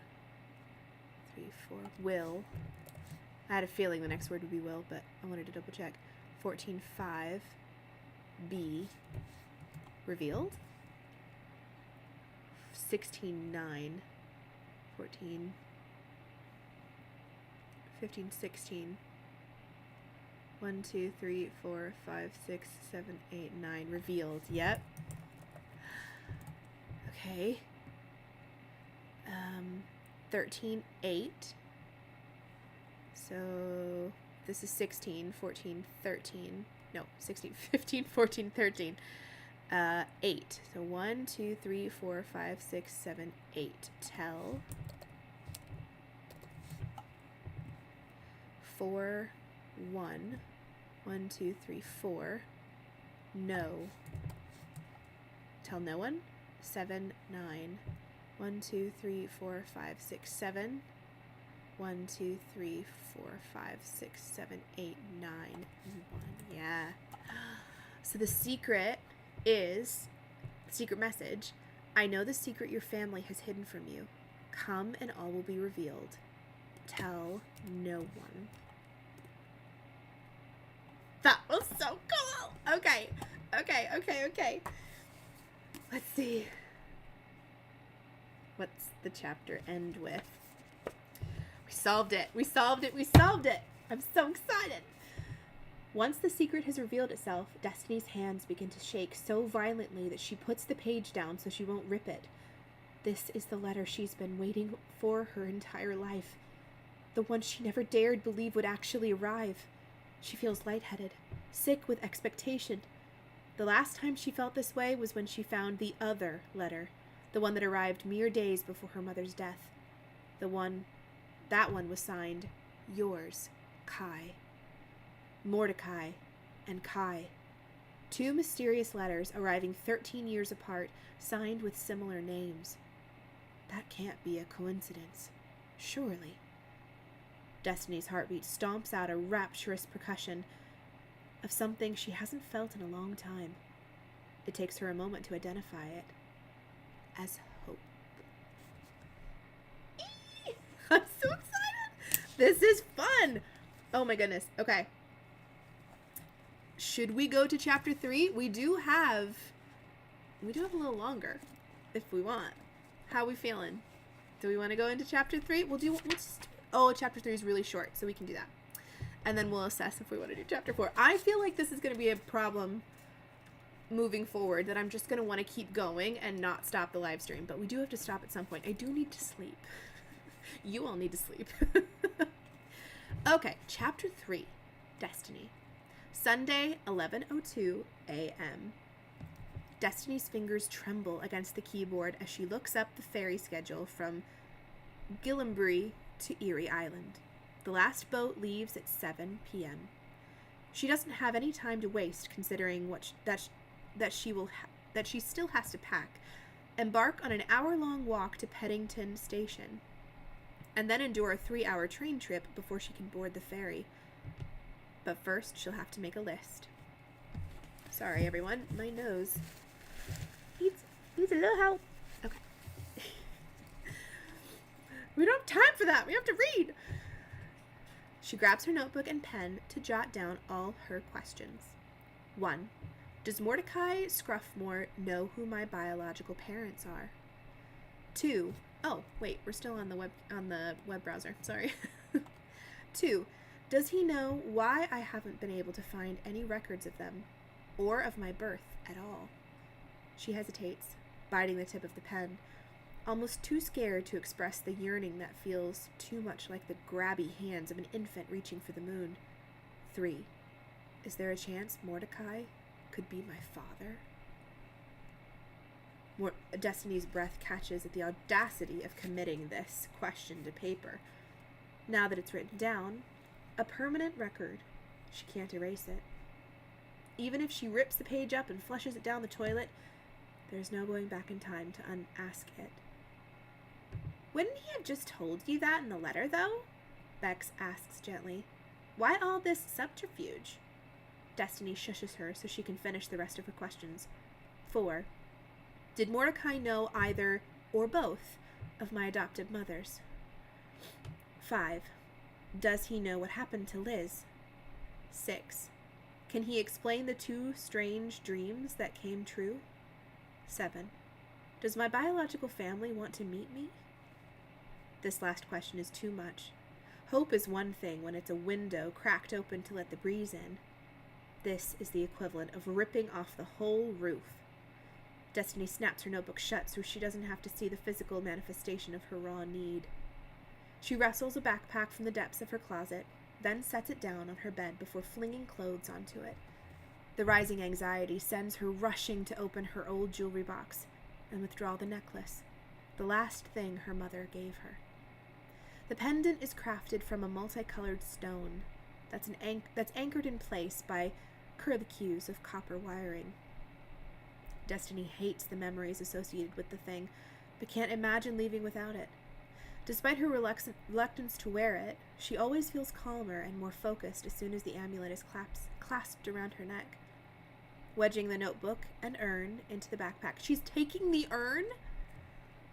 3, 4. Will. I had a feeling the next word would be will, but I wanted to double check. 14, 5. Be. revealed. 16, 9, 14, 15, 16. 1, 2, 3, 4, 5, 6, 7, 8, 9. Revealed. Yep. Okay. 13, 8. So this is 16, 14, 13. No, 16, 15, 14, 13. 8. So 1, 2, 3, 4, 5, 6, 7, 8. Tell. 4, 1. 1, 2, 3, 4. No. Tell no one. 7, 9. 1, 2, 3, 4, 5, 6, 7. 1, 2, 3, 4, 5, 6, 7, 8, 9, and 1. Yeah. So the secret is, secret message, I know the secret your family has hidden from you. Come and all will be revealed. Tell no one. That was so cool. Okay. Let's see. What's the chapter end with? We solved it. I'm so excited. Once the secret has revealed itself, Destiny's hands begin to shake so violently that she puts the page down so she won't rip it. This is the letter she's been waiting for her entire life. The one she never dared believe would actually arrive. She feels lightheaded, sick with expectation. The last time she felt this way was when she found the other letter, the one that arrived mere days before her mother's death. That one was signed, Yours, Kai. Mordecai and Kai. 2 mysterious letters arriving 13 years apart, signed with similar names. That can't be a coincidence. Surely. Destiny's heartbeat stomps out a rapturous percussion of something she hasn't felt in a long time. It takes her a moment to identify it as hope. Eee! I'm so excited! This is fun! Oh my goodness. Okay. Should we go to chapter 3? We do have a little longer if we want. How are we feeling? Do we want to go into chapter 3? Chapter 3 is really short, so we can do that. And then we'll assess if we want to do chapter 4. I feel like this is going to be a problem moving forward, that I'm just going to want to keep going and not stop the live stream. But we do have to stop at some point. I do need to sleep. You all need to sleep. Okay, chapter 3, Destiny. Sunday, 11:02 a.m. Destiny's fingers tremble against the keyboard as she looks up the ferry schedule from Gillimbry to Erie Island. The last boat leaves at 7 p.m. She doesn't have any time to waste, considering that she still has to pack, embark on an hour-long walk to Peddington Station, and then endure a 3-hour train trip before she can board the ferry. But first, she'll have to make a list. Sorry, everyone. My nose needs a little help. Okay. We don't have time for that. We have to read. She grabs her notebook and pen to jot down all her questions. 1. Does Mordecai Scruffmore know who my biological parents are? 2. Oh, wait, we're still on the web browser. Sorry. 2. Does he know why I haven't been able to find any records of them, or of my birth at all? She hesitates, biting the tip of the pen, almost too scared to express the yearning that feels too much like the grabby hands of an infant reaching for the moon. 3. Is there a chance Mordecai could be my father? Destiny's breath catches at the audacity of committing this question to paper. Now that it's written down, a permanent record, she can't erase it. Even if she rips the page up and flushes it down the toilet, there's no going back in time to unask it. Wouldn't he have just told you that in the letter, though? Bex asks gently. Why all this subterfuge? Destiny shushes her so she can finish the rest of her questions. 4. Did Mordecai know either or both of my adopted mothers? 5. Does he know what happened to Liz? 6. Can he explain the 2 strange dreams that came true? 7. Does my biological family want to meet me? This last question is too much. Hope is one thing when it's a window cracked open to let the breeze in. This is the equivalent of ripping off the whole roof. Destiny snaps her notebook shut so she doesn't have to see the physical manifestation of her raw need. She wrestles a backpack from the depths of her closet, then sets it down on her bed before flinging clothes onto it. The rising anxiety sends her rushing to open her old jewelry box and withdraw the necklace, the last thing her mother gave her. The pendant is crafted from a multicolored stone that's anchored in place by curlicues of copper wiring. Destiny hates the memories associated with the thing, but can't imagine leaving without it. Despite her reluctance to wear it, she always feels calmer and more focused as soon as the amulet is clasped around her neck. Wedging the notebook and urn into the backpack. She's taking the urn?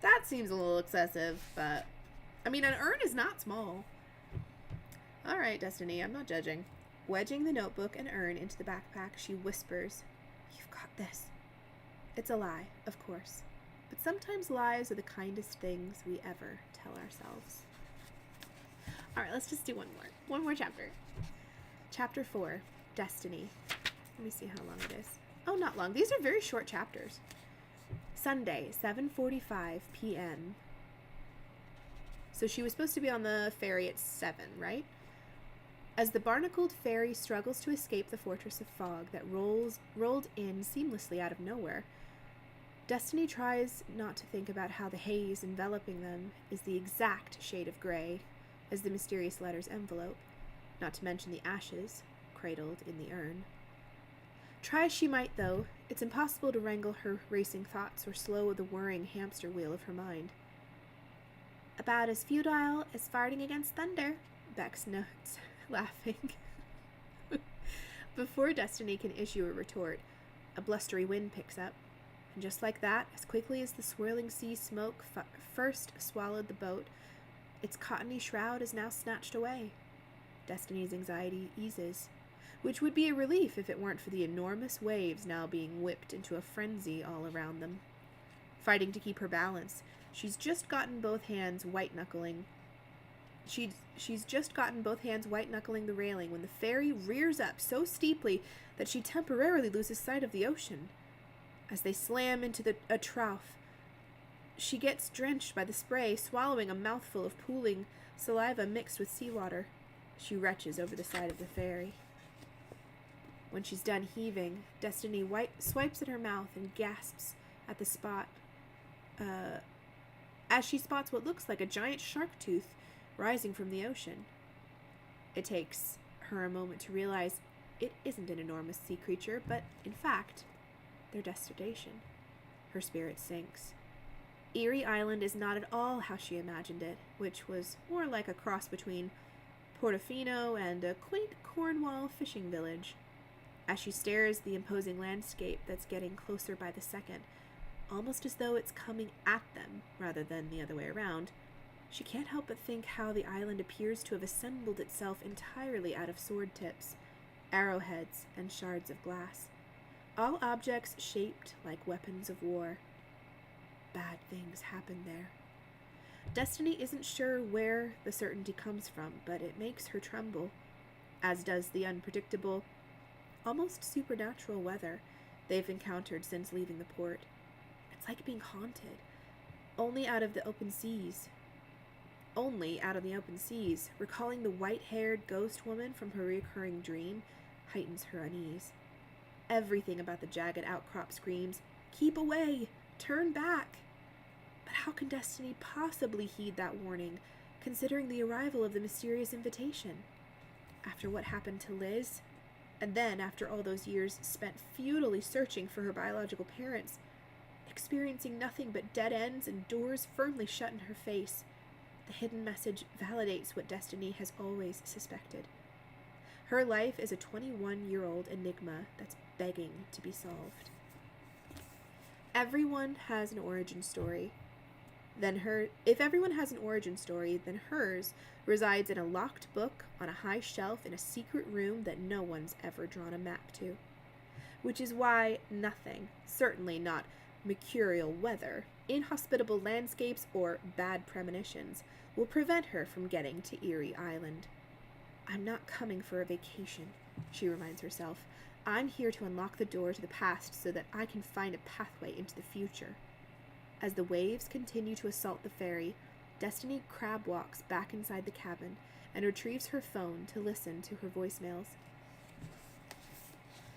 That seems a little excessive, but... I mean, an urn is not small. Alright, Destiny, I'm not judging. Wedging the notebook and urn into the backpack, she whispers, "You've got this." It's a lie, of course. But sometimes lies are the kindest things we ever tell ourselves. Alright, let's just do one more. One more chapter. Chapter 4, Destiny. Let me see how long it is. Oh, not long. These are very short chapters. Sunday, 7:45 p.m. So she was supposed to be on the ferry at 7, right? As the barnacled ferry struggles to escape the fortress of fog that rolled in seamlessly out of nowhere, Destiny tries not to think about how the haze enveloping them is the exact shade of gray as the mysterious letter's envelope, not to mention the ashes cradled in the urn. Try as she might, though, it's impossible to wrangle her racing thoughts or slow the whirring hamster wheel of her mind. About as futile as farting against thunder, Bex notes, laughing. Before Destiny can issue a retort, a blustery wind picks up, and just like that, as quickly as the swirling sea smoke first swallowed the boat, its cottony shroud is now snatched away. Destiny's anxiety eases, which would be a relief if it weren't for the enormous waves now being whipped into a frenzy all around them. Fighting to keep her balance, she's just gotten both hands white-knuckling the railing when the ferry rears up so steeply that she temporarily loses sight of the ocean. As they slam into a trough, she gets drenched by the spray, swallowing a mouthful of pooling saliva mixed with seawater. She retches over the side of the ferry. When she's done heaving, Destiny swipes at her mouth and gasps at the spot, as she spots what looks like a giant shark tooth rising from the ocean. It takes her a moment to realize it isn't an enormous sea creature, but, in fact, their destination. Her spirit sinks. Erie Island is not at all how she imagined it, which was more like a cross between Portofino and a quaint Cornwall fishing village. As she stares the imposing landscape that's getting closer by the second, almost as though it's coming at them rather than the other way around, she can't help but think how the island appears to have assembled itself entirely out of sword tips, arrowheads, and shards of glass, all objects shaped like weapons of war. Bad things happen there. Destiny isn't sure where the certainty comes from, but it makes her tremble, as does the unpredictable, almost supernatural weather they've encountered since leaving the port. It's like being haunted, only out of the open seas. Recalling the white-haired ghost woman from her recurring dream heightens her unease. Everything about the jagged outcrop screams, "Keep away! Turn back!" But how can Destiny possibly heed that warning, considering the arrival of the mysterious invitation? After what happened to Liz, and then after all those years spent futilely searching for her biological parents, experiencing nothing but dead ends and doors firmly shut in her face, the hidden message validates what Destiny has always suspected. Her life is a 21-year-old enigma that's begging to be solved. Everyone has an origin story. If everyone has an origin story, then hers resides in a locked book on a high shelf in a secret room that no one's ever drawn a map to. Which is why nothing, certainly not mercurial weather, inhospitable landscapes, or bad premonitions will prevent her from getting to Erie Island. I'm not coming for a vacation, she reminds herself. I'm here to unlock the door to the past so that I can find a pathway into the future. As the waves continue to assault the ferry, Destiny crab walks back inside the cabin and retrieves her phone to listen to her voicemails.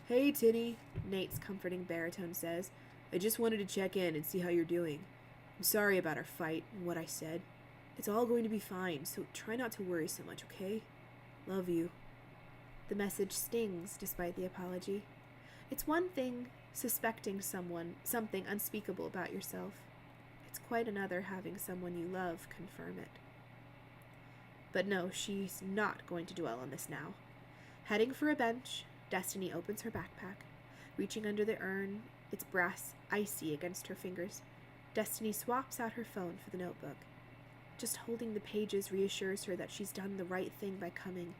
Hey, Tinny, Nate's comforting baritone says. I just wanted to check in and see how you're doing. I'm sorry about our fight and what I said. It's all going to be fine, so try not to worry so much, okay? Love you. The message stings despite the apology. It's one thing suspecting something unspeakable about yourself. It's quite another having someone you love confirm it. But no, she's not going to dwell on this now. Heading for a bench, Destiny opens her backpack. Reaching under the urn, its brass icy against her fingers, Destiny swaps out her phone for the notebook. Just holding the pages reassures her that she's done the right thing by coming.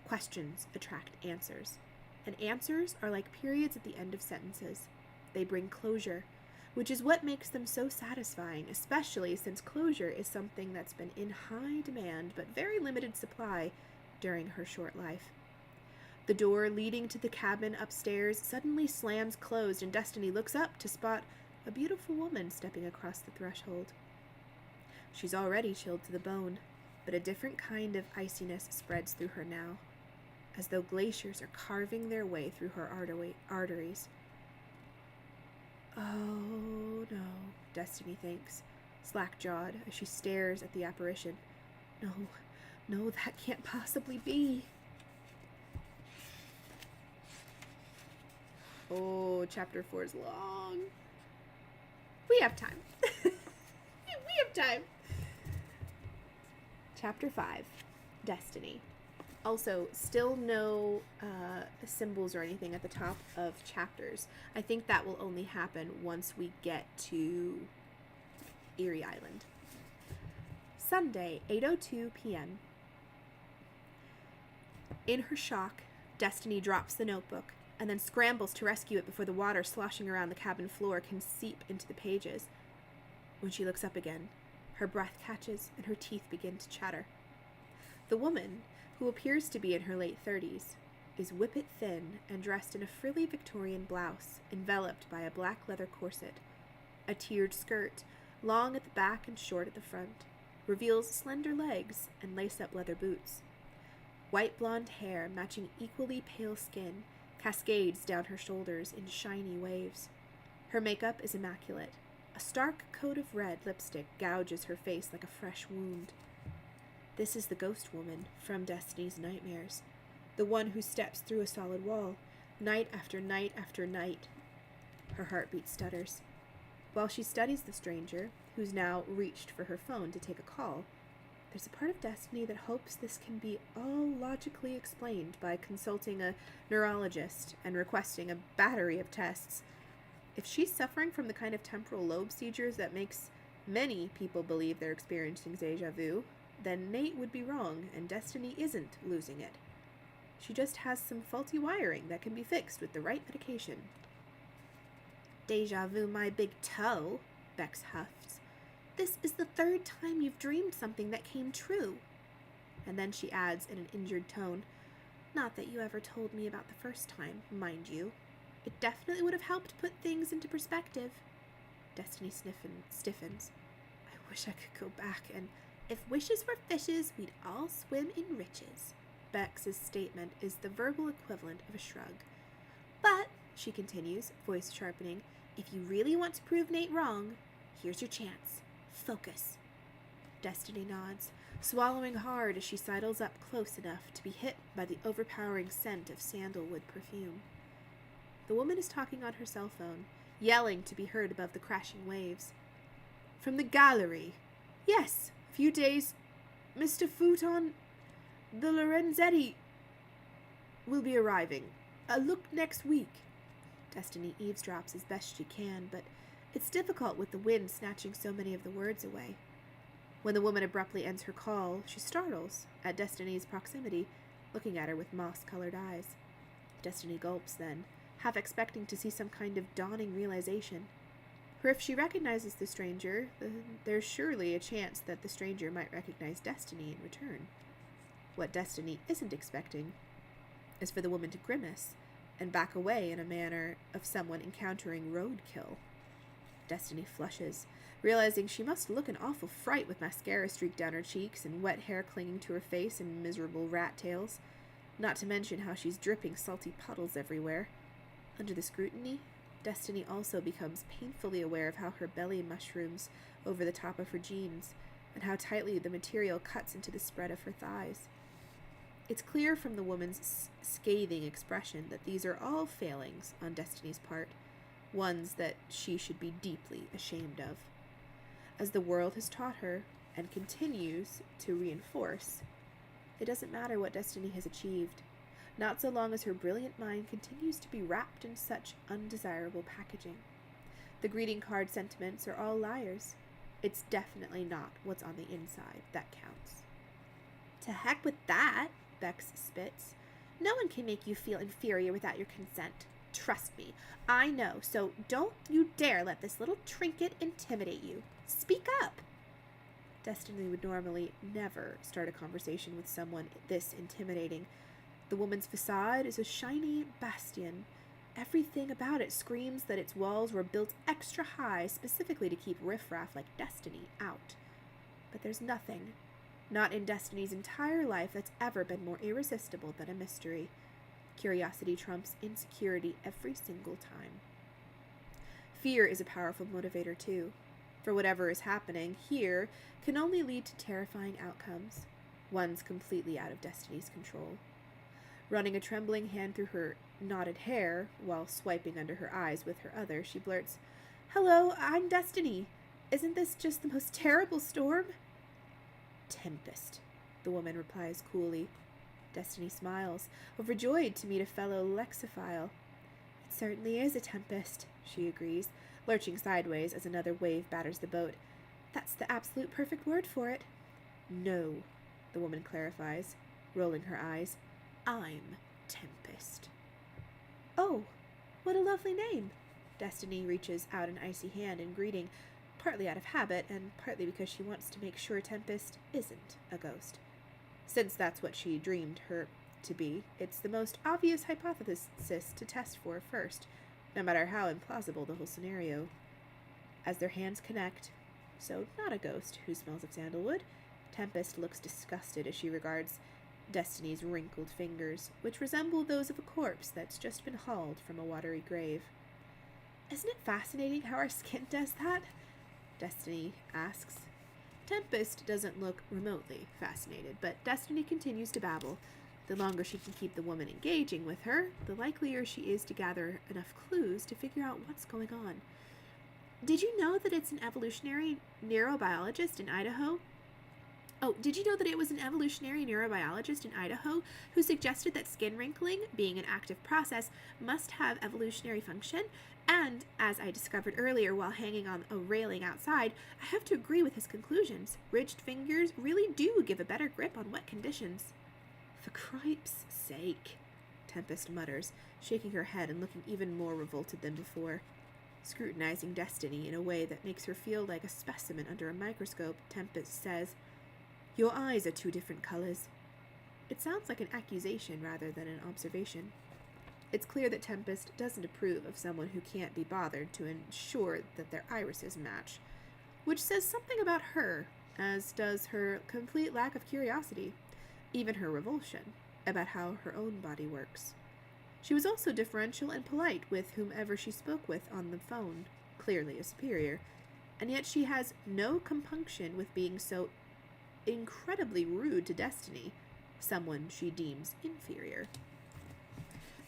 Questions attract answers, and answers are like periods at the end of sentences. They bring closure, which is what makes them so satisfying, especially since closure is something that's been in high demand but very limited supply during her short life. The door leading to the cabin upstairs suddenly slams closed, and Destiny looks up to spot a beautiful woman stepping across the threshold. She's already chilled to the bone, but a different kind of iciness spreads through her now, as though glaciers are carving their way through her arteries. Oh no, Destiny thinks, slack-jawed as she stares at the apparition. No, that can't possibly be. Oh, chapter 4 is long. We have time. We have time. Chapter 5, Destiny. Also, still no symbols or anything at the top of chapters. I think that will only happen once we get to Erie Island. Sunday, 8:02 p.m. In her shock, Destiny drops the notebook and then scrambles to rescue it before the water sloshing around the cabin floor can seep into the pages. When she looks up again, her breath catches and her teeth begin to chatter. The woman, who appears to be in her late 30s, is whippet thin and dressed in a frilly Victorian blouse enveloped by a black leather corset. A tiered skirt, long at the back and short at the front, reveals slender legs and lace-up leather boots. White blonde hair matching equally pale skin cascades down her shoulders in shiny waves. Her makeup is immaculate. A stark coat of red lipstick gouges her face like a fresh wound. This is the ghost woman from Destiny's nightmares, the one who steps through a solid wall, night after night after night. Her heartbeat stutters. While she studies the stranger, who's now reached for her phone to take a call, there's a part of Destiny that hopes this can be all logically explained by consulting a neurologist and requesting a battery of tests. If she's suffering from the kind of temporal lobe seizures that makes many people believe they're experiencing déjà vu, then Nate would be wrong and Destiny isn't losing it. She just has some faulty wiring that can be fixed with the right medication. Déjà vu, my big toe, Bex huffs. This is the third time you've dreamed something that came true. And then she adds in an injured tone, not that you ever told me about the first time, mind you. It definitely would have helped put things into perspective. Destiny stiffens. I wish I could go back, and if wishes were fishes, we'd all swim in riches. Bex's statement is the verbal equivalent of a shrug. But, she continues, voice sharpening, if you really want to prove Nate wrong, here's your chance. Focus. Destiny nods, swallowing hard as she sidles up close enough to be hit by the overpowering scent of sandalwood perfume. The woman is talking on her cell phone, yelling to be heard above the crashing waves. From the gallery. Yes, a few days. Mr. Futon, the Lorenzetti will be arriving. Look next week. Destiny eavesdrops as best she can, but it's difficult with the wind snatching so many of the words away. When the woman abruptly ends her call, she startles at Destiny's proximity, looking at her with moss-colored eyes. Destiny gulps then, half expecting to see some kind of dawning realization. For if she recognizes the stranger, there's surely a chance that the stranger might recognize Destiny in return. What Destiny isn't expecting is for the woman to grimace and back away in a manner of someone encountering roadkill. Destiny flushes, realizing she must look an awful fright with mascara streaked down her cheeks and wet hair clinging to her face and miserable rat tails, not to mention how she's dripping salty puddles everywhere. Under the scrutiny, Destiny also becomes painfully aware of how her belly mushrooms over the top of her jeans, and how tightly the material cuts into the spread of her thighs. It's clear from the woman's scathing expression that these are all failings on Destiny's part, ones that she should be deeply ashamed of. As the world has taught her, and continues to reinforce, it doesn't matter what Destiny has achieved, not so long as her brilliant mind continues to be wrapped in such undesirable packaging. The greeting card sentiments are all liars. It's definitely not what's on the inside that counts. To heck with that, Bex spits. No one can make you feel inferior without your consent. Trust me, I know, so don't you dare let this little trinket intimidate you. Speak up! Destiny would normally never start a conversation with someone this intimidating. The woman's facade is a shiny bastion. Everything about it screams that its walls were built extra high specifically to keep riffraff like Destiny out. But there's nothing, not in Destiny's entire life, that's ever been more irresistible than a mystery. Curiosity trumps insecurity every single time. Fear is a powerful motivator too, for whatever is happening here can only lead to terrifying outcomes, ones completely out of Destiny's control. Running a trembling hand through her knotted hair, while swiping under her eyes with her other, she blurts, "Hello, I'm Destiny. Isn't this just the most terrible storm?" "Tempest," the woman replies coolly. Destiny smiles, overjoyed to meet a fellow lexophile. "It certainly is a tempest," she agrees, lurching sideways as another wave batters the boat. "That's the absolute perfect word for it." "No," the woman clarifies, rolling her eyes. "I'm Tempest." "Oh, what a lovely name." Destiny reaches out an icy hand in greeting, partly out of habit and partly because she wants to make sure Tempest isn't a ghost. Since that's what she dreamed her to be, it's the most obvious hypothesis to test for first, no matter how implausible the whole scenario. As their hands connect, so not a ghost who smells of sandalwood, Tempest looks disgusted as she regards Destiny's wrinkled fingers, which resemble those of a corpse that's just been hauled from a watery grave. "Isn't it fascinating how our skin does that?" Destiny asks. Tempest doesn't look remotely fascinated, but Destiny continues to babble. The longer she can keep the woman engaging with her, the likelier she is to gather enough clues to figure out what's going on. Did you know that it's an evolutionary neurobiologist in Idaho? Did you know that it was an evolutionary neurobiologist in Idaho who suggested that skin wrinkling, being an active process, must have evolutionary function? And, as I discovered earlier while hanging on a railing outside, I have to agree with his conclusions. Ridged fingers really do give a better grip on wet conditions. "For cripe's sake," Tempest mutters, shaking her head and looking even more revolted than before. Scrutinizing Destiny in a way that makes her feel like a specimen under a microscope, Tempest says, "Your eyes are two different colors." It sounds like an accusation rather than an observation. It's clear that Tempest doesn't approve of someone who can't be bothered to ensure that their irises match, which says something about her, as does her complete lack of curiosity, even her revulsion, about how her own body works. She was also deferential and polite with whomever she spoke with on the phone, clearly a superior, and yet she has no compunction with being so incredibly rude to Destiny, someone she deems inferior.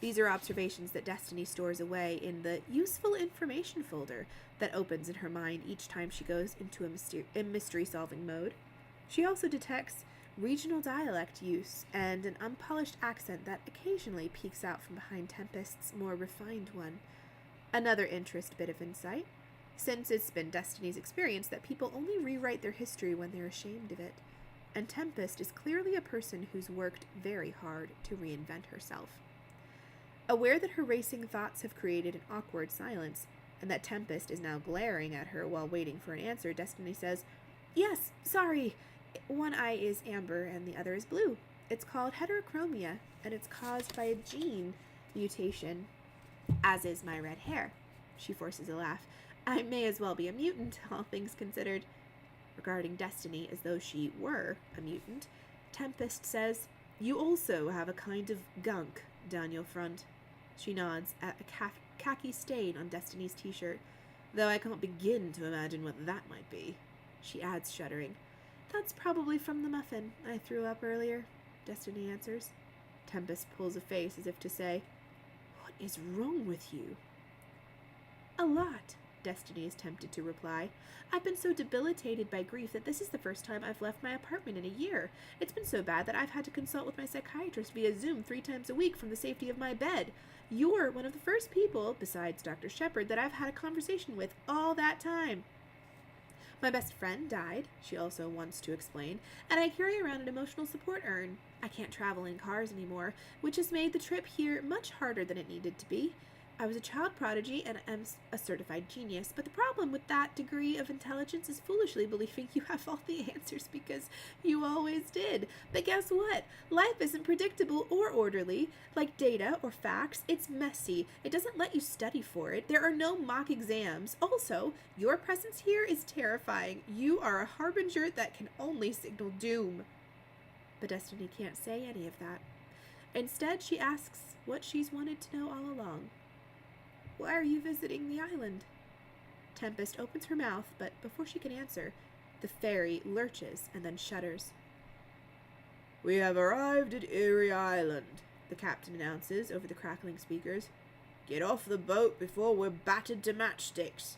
These are observations that Destiny stores away in the useful information folder that opens in her mind each time she goes into a mystery-solving mode. She also detects regional dialect use and an unpolished accent that occasionally peeks out from behind Tempest's more refined one. Another interest bit of insight, since it's been Destiny's experience that people only rewrite their history when they're ashamed of it, and Tempest is clearly a person who's worked very hard to reinvent herself. Aware that her racing thoughts have created an awkward silence, and that Tempest is now glaring at her while waiting for an answer, Destiny says, "Yes, sorry. One eye is amber and the other is blue. It's called heterochromia, and it's caused by a gene mutation, as is my red hair." She forces a laugh. "I may as well be a mutant, all things considered." Regarding Destiny as though she were a mutant, Tempest says, "You also have a kind of gunk down your front." She nods at a khaki stain on Destiny's t-shirt, "though I can't begin to imagine what that might be." She adds, shuddering, "That's probably from the muffin I threw up earlier," Destiny answers. Tempest pulls a face as if to say, "What is wrong with you?" "A lot," Destiny is tempted to reply. "I've been so debilitated by grief that this is the first time I've left my apartment in a year. It's been so bad that I've had to consult with my psychiatrist via Zoom 3 times a week from the safety of my bed. You're one of the first people, besides Dr. Shepard, that I've had a conversation with all that time. My best friend died," she also wants to explain, "and I carry around an emotional support urn. I can't travel in cars anymore, which has made the trip here much harder than it needed to be. I was a child prodigy and am a certified genius, but the problem with that degree of intelligence is foolishly believing you have all the answers because you always did. But guess what? Life isn't predictable or orderly. Like data or facts, it's messy. It doesn't let you study for it. There are no mock exams. Also, your presence here is terrifying. You are a harbinger that can only signal doom." But Destiny can't say any of that. Instead, she asks what she's wanted to know all along. "Why are you visiting the island?" Tempest opens her mouth, but before she can answer, the fairy lurches and then shudders. "We have arrived at Erie Island," the captain announces over the crackling speakers. "Get off the boat before we're battered to matchsticks."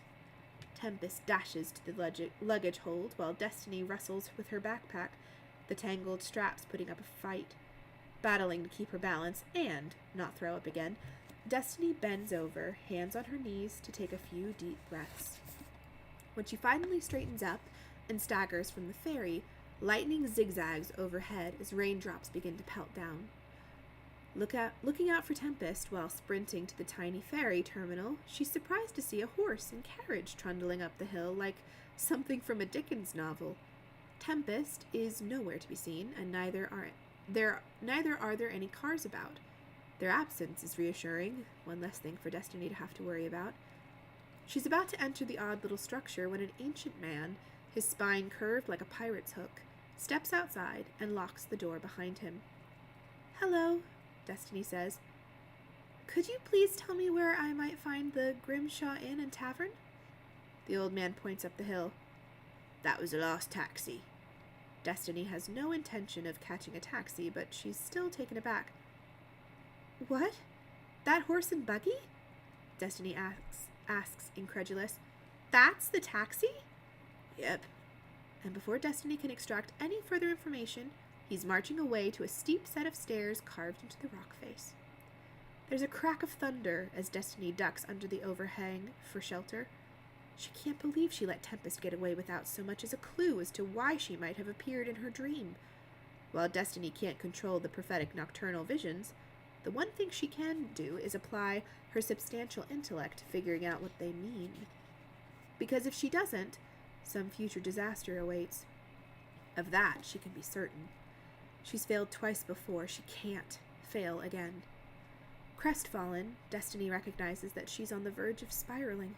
Tempest dashes to the luggage hold while Destiny wrestles with her backpack, the tangled straps putting up a fight. Battling to keep her balance and not throw up again, Destiny bends over, hands on her knees, to take a few deep breaths. When she finally straightens up and staggers from the ferry, lightning zigzags overhead as raindrops begin to pelt down. Looking out for Tempest while sprinting to the tiny ferry terminal, she's surprised to see a horse and carriage trundling up the hill like something from a Dickens novel. Tempest is nowhere to be seen, and neither are there any cars about. Their absence is reassuring, one less thing for Destiny to have to worry about. She's about to enter the odd little structure when an ancient man, his spine curved like a pirate's hook, steps outside and locks the door behind him. "Hello," Destiny says. "Could you please tell me where I might find the Grimshaw Inn and Tavern?" The old man points up the hill. "That was the last taxi." Destiny has no intention of catching a taxi, but she's still taken aback. "What? That horse and buggy?" Destiny asks incredulous. "That's the taxi?" "Yep." And before Destiny can extract any further information, he's marching away to a steep set of stairs carved into the rock face. There's a crack of thunder as Destiny ducks under the overhang for shelter. She can't believe she let Tempest get away without so much as a clue as to why she might have appeared in her dream. While Destiny can't control the prophetic nocturnal visions, the one thing she can do is apply her substantial intellect to figuring out what they mean. Because if she doesn't, some future disaster awaits. Of that she can be certain. She's failed twice before. She can't fail again. Crestfallen, Destiny recognizes that she's on the verge of spiraling.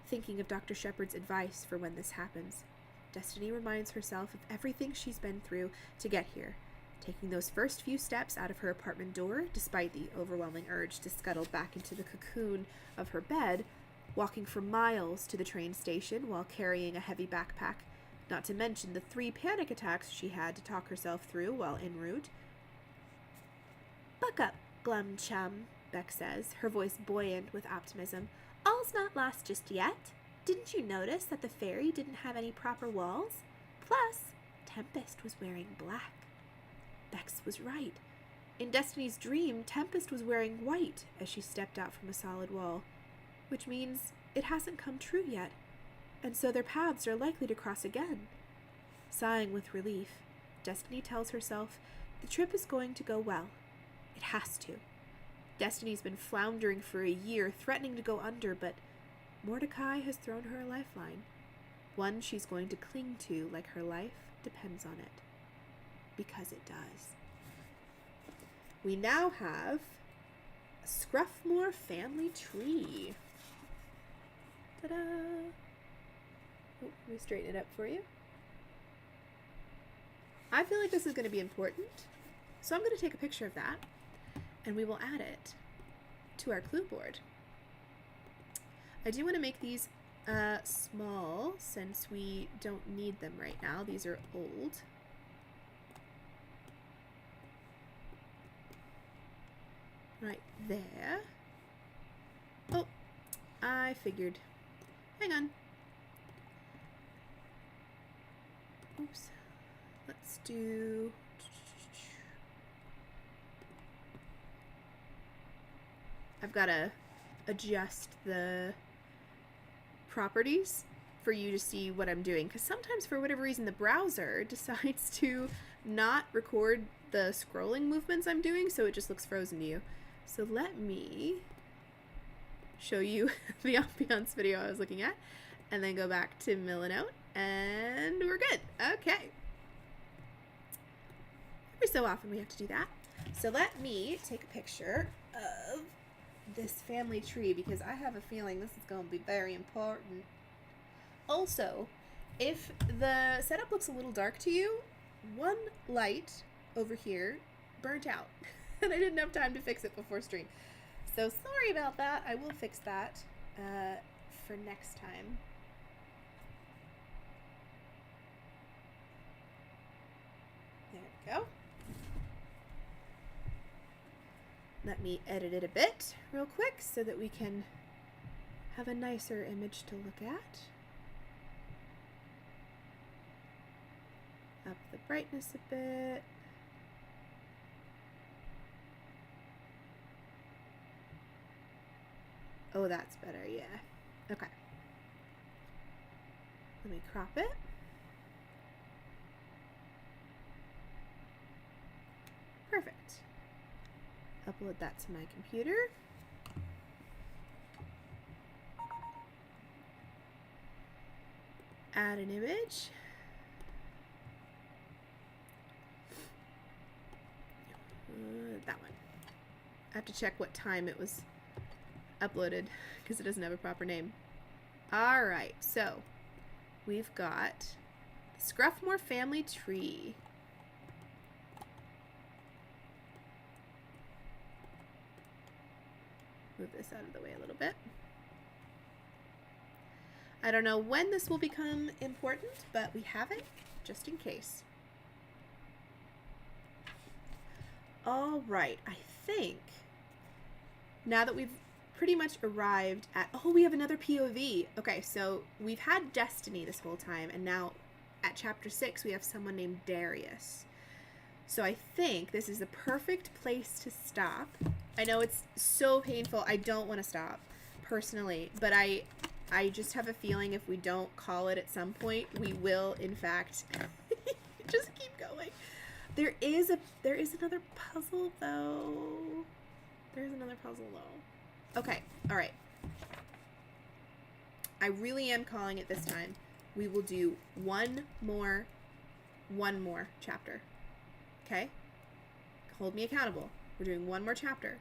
Thinking of Dr. Shepard's advice for when this happens, Destiny reminds herself of everything she's been through to get here, taking those first few steps out of her apartment door, despite the overwhelming urge to scuttle back into the cocoon of her bed, walking for miles to the train station while carrying a heavy backpack, not to mention the 3 panic attacks she had to talk herself through while en route. "Buck up, glum chum," Beck says, her voice buoyant with optimism. "All's not lost just yet. Didn't you notice that the ferry didn't have any proper walls? Plus, Tempest was wearing black." Bex was right. In Destiny's dream, Tempest was wearing white as she stepped out from a solid wall, which means it hasn't come true yet, and so their paths are likely to cross again. Sighing with relief, Destiny tells herself the trip is going to go well. It has to. Destiny's been floundering for a year, threatening to go under, but Mordecai has thrown her a lifeline, one she's going to cling to like her life depends on it. Because it does. We now have a Scruffmore family tree. Ta-da! Oh, let me straighten it up for you. I feel like this is going to be important, so I'm going to take a picture of that, and we will add it to our clue board. I do want to make these small, since we don't need them right now. These are old. Right there. Oh, I figured. Hang on. Oops. Let's do... I've got to adjust the properties for you to see what I'm doing, because sometimes for whatever reason the browser decides to not record the scrolling movements I'm doing, so it just looks frozen to you. So let me show you the ambiance video I was looking at, and then go back to Millinote, and we're good. Okay. Every so often we have to do that. So let me take a picture of this family tree, because I have a feeling this is going to be very important. Also, if the setup looks a little dark to you, one light over here burnt out. And I didn't have time to fix it before stream. So sorry about that. I will fix that for next time. There we go. Let me edit it a bit real quick so that we can have a nicer image to look at. Up the brightness a bit. Oh, that's better, yeah. Okay. Let me crop it. Perfect. Upload that to my computer. Add an image. That one. I have to check what time it was uploaded because it doesn't have a proper name. Alright, so we've got Scruffmore family tree. Move this out of the way a little bit. I don't know when this will become important, but we have it just in case. All right, I think now that we've pretty much arrived at, oh, we have another POV. Okay, so we've had Destiny this whole time, and now at chapter 6 we have someone named Darius. So I think this is the perfect place to stop. I know it's so painful. I don't want to stop personally, but I just have a feeling if we don't call it at some point, we will in fact just keep going. There is another puzzle though. There's another puzzle though. Okay, all right. I really am calling it this time. We will do one more chapter. Okay? Hold me accountable. We're doing one more chapter,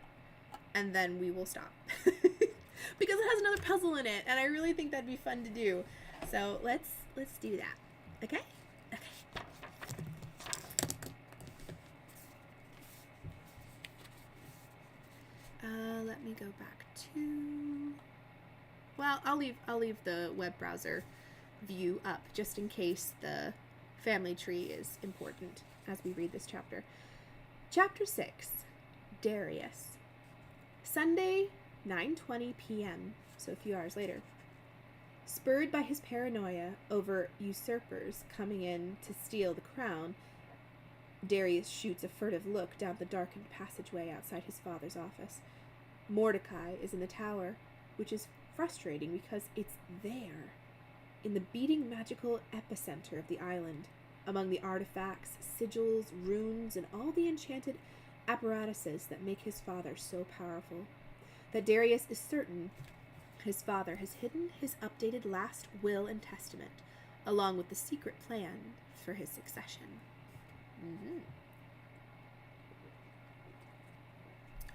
and then we will stop. Because it has another puzzle in it, and I really think that'd be fun to do. So let's do that. Okay? Okay. Let me go back to. Well, I'll leave the web browser view up just in case the family tree is important as we read this chapter. Chapter 6, Darius. Sunday, 9:20 p.m., so a few hours later. Spurred by his paranoia over usurpers coming in to steal the crown, Darius shoots a furtive look down the darkened passageway outside his father's office. Mordecai is in the tower, which is frustrating because it's there, in the beating magical epicenter of the island, among the artifacts, sigils, runes, and all the enchanted apparatuses that make his father so powerful, that Darius is certain His father has hidden his updated last will and testament, along with the secret plan for his succession.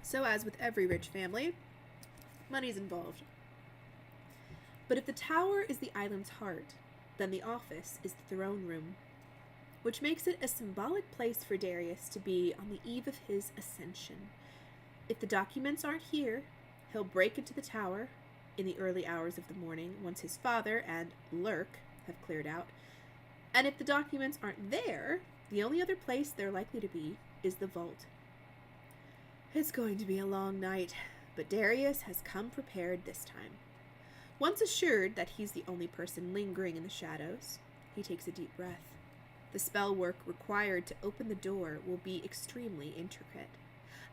So, as with every rich family, money's involved. But if the tower is the island's heart, then the office is the throne room, which makes it a symbolic place for Darius to be on the eve of his ascension. If the documents aren't here, he'll break into the tower in the early hours of the morning once his father and Lurk have cleared out. And if the documents aren't there, the only other place they're likely to be is the vault. It's going to be a long night, but Darius has come prepared this time. Once assured that he's the only person lingering in the shadows, he takes a deep breath. The spell work required to open the door will be extremely intricate.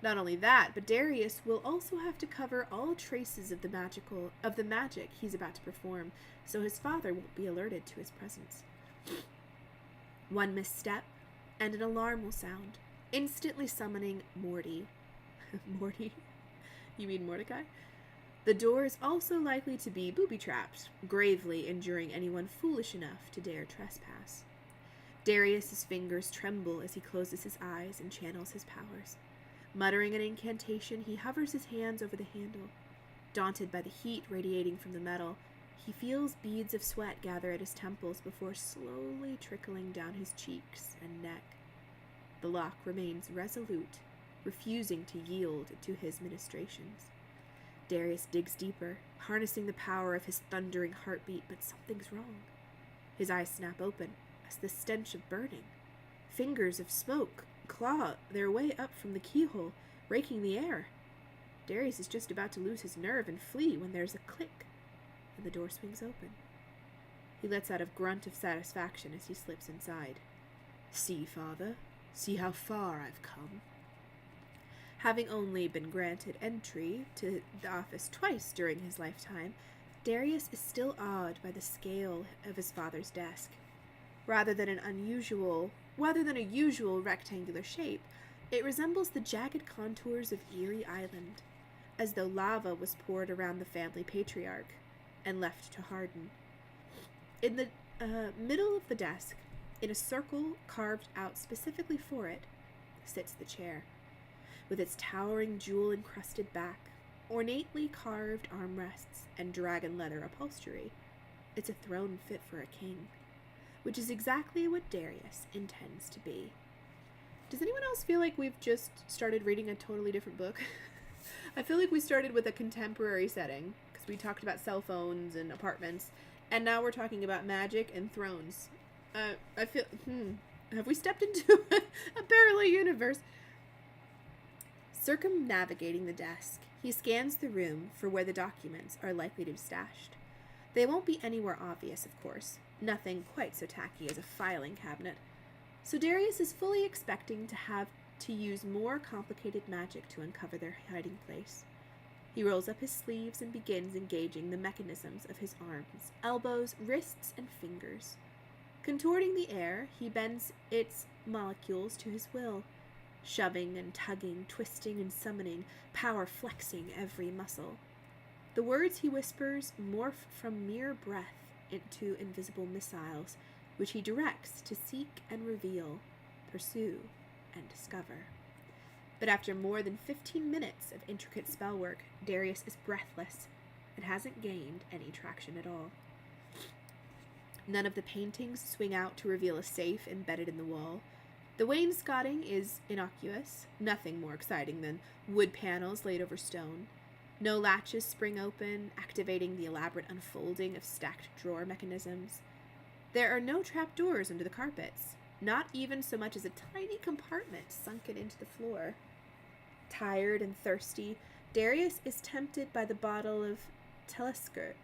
Not only that, but Darius will also have to cover all traces of the magic he's about to perform, so his father won't be alerted to his presence. One misstep, and an alarm will sound, instantly summoning Morty. Morty? You mean Mordecai? The door is also likely to be booby-trapped, gravely injuring anyone foolish enough to dare trespass. Darius's fingers tremble as he closes his eyes and channels his powers. Muttering an incantation, he hovers his hands over the handle. Daunted by the heat radiating from the metal, he feels beads of sweat gather at his temples before slowly trickling down his cheeks and neck. The lock remains resolute, refusing to yield to his ministrations. Darius digs deeper, harnessing the power of his thundering heartbeat, but something's wrong. His eyes snap open as the stench of burning. Fingers of smoke claw their way up from the keyhole, raking the air. Darius is just about to lose his nerve and flee when there's a click, and the door swings open. He lets out a grunt of satisfaction as he slips inside. "See, Father, see how far I've come." Having only been granted entry to the office twice during his lifetime, Darius is still awed by the scale of his father's desk. Rather than a usual rectangular shape, it resembles the jagged contours of Erie Island, as though lava was poured around the family patriarch and left to harden. In the middle of the desk, in a circle carved out specifically for it, sits the chair. With its towering jewel-encrusted back, ornately carved armrests, and dragon leather upholstery, it's a throne fit for a king, which is exactly what Darius intends to be. Does anyone else feel like we've just started reading a totally different book? I feel like we started with a contemporary setting, because we talked about cell phones and apartments, and now we're talking about magic and thrones. I feel, have we stepped into a parallel universe? Circumnavigating the desk, he scans the room for where the documents are likely to be stashed. They won't be anywhere obvious, of course. Nothing quite so tacky as a filing cabinet. So Darius is fully expecting to have to use more complicated magic to uncover their hiding place. He rolls up his sleeves and begins engaging the mechanisms of his arms, elbows, wrists, and fingers. Contorting the air, he bends its molecules to his will, shoving and tugging, twisting and summoning, power flexing every muscle. The words he whispers morph from mere breath into invisible missiles, which he directs to seek and reveal, pursue and discover. But after more than 15 minutes of intricate spell work, Darius is breathless and hasn't gained any traction at all. None of the paintings swing out to reveal a safe embedded in the wall. The wainscoting is innocuous, nothing more exciting than wood panels laid over stone. No latches spring open, activating the elaborate unfolding of stacked drawer mechanisms. There are no trapdoors under the carpets, not even so much as a tiny compartment sunken into the floor. Tired and thirsty, Darius is tempted by the bottle of Talisker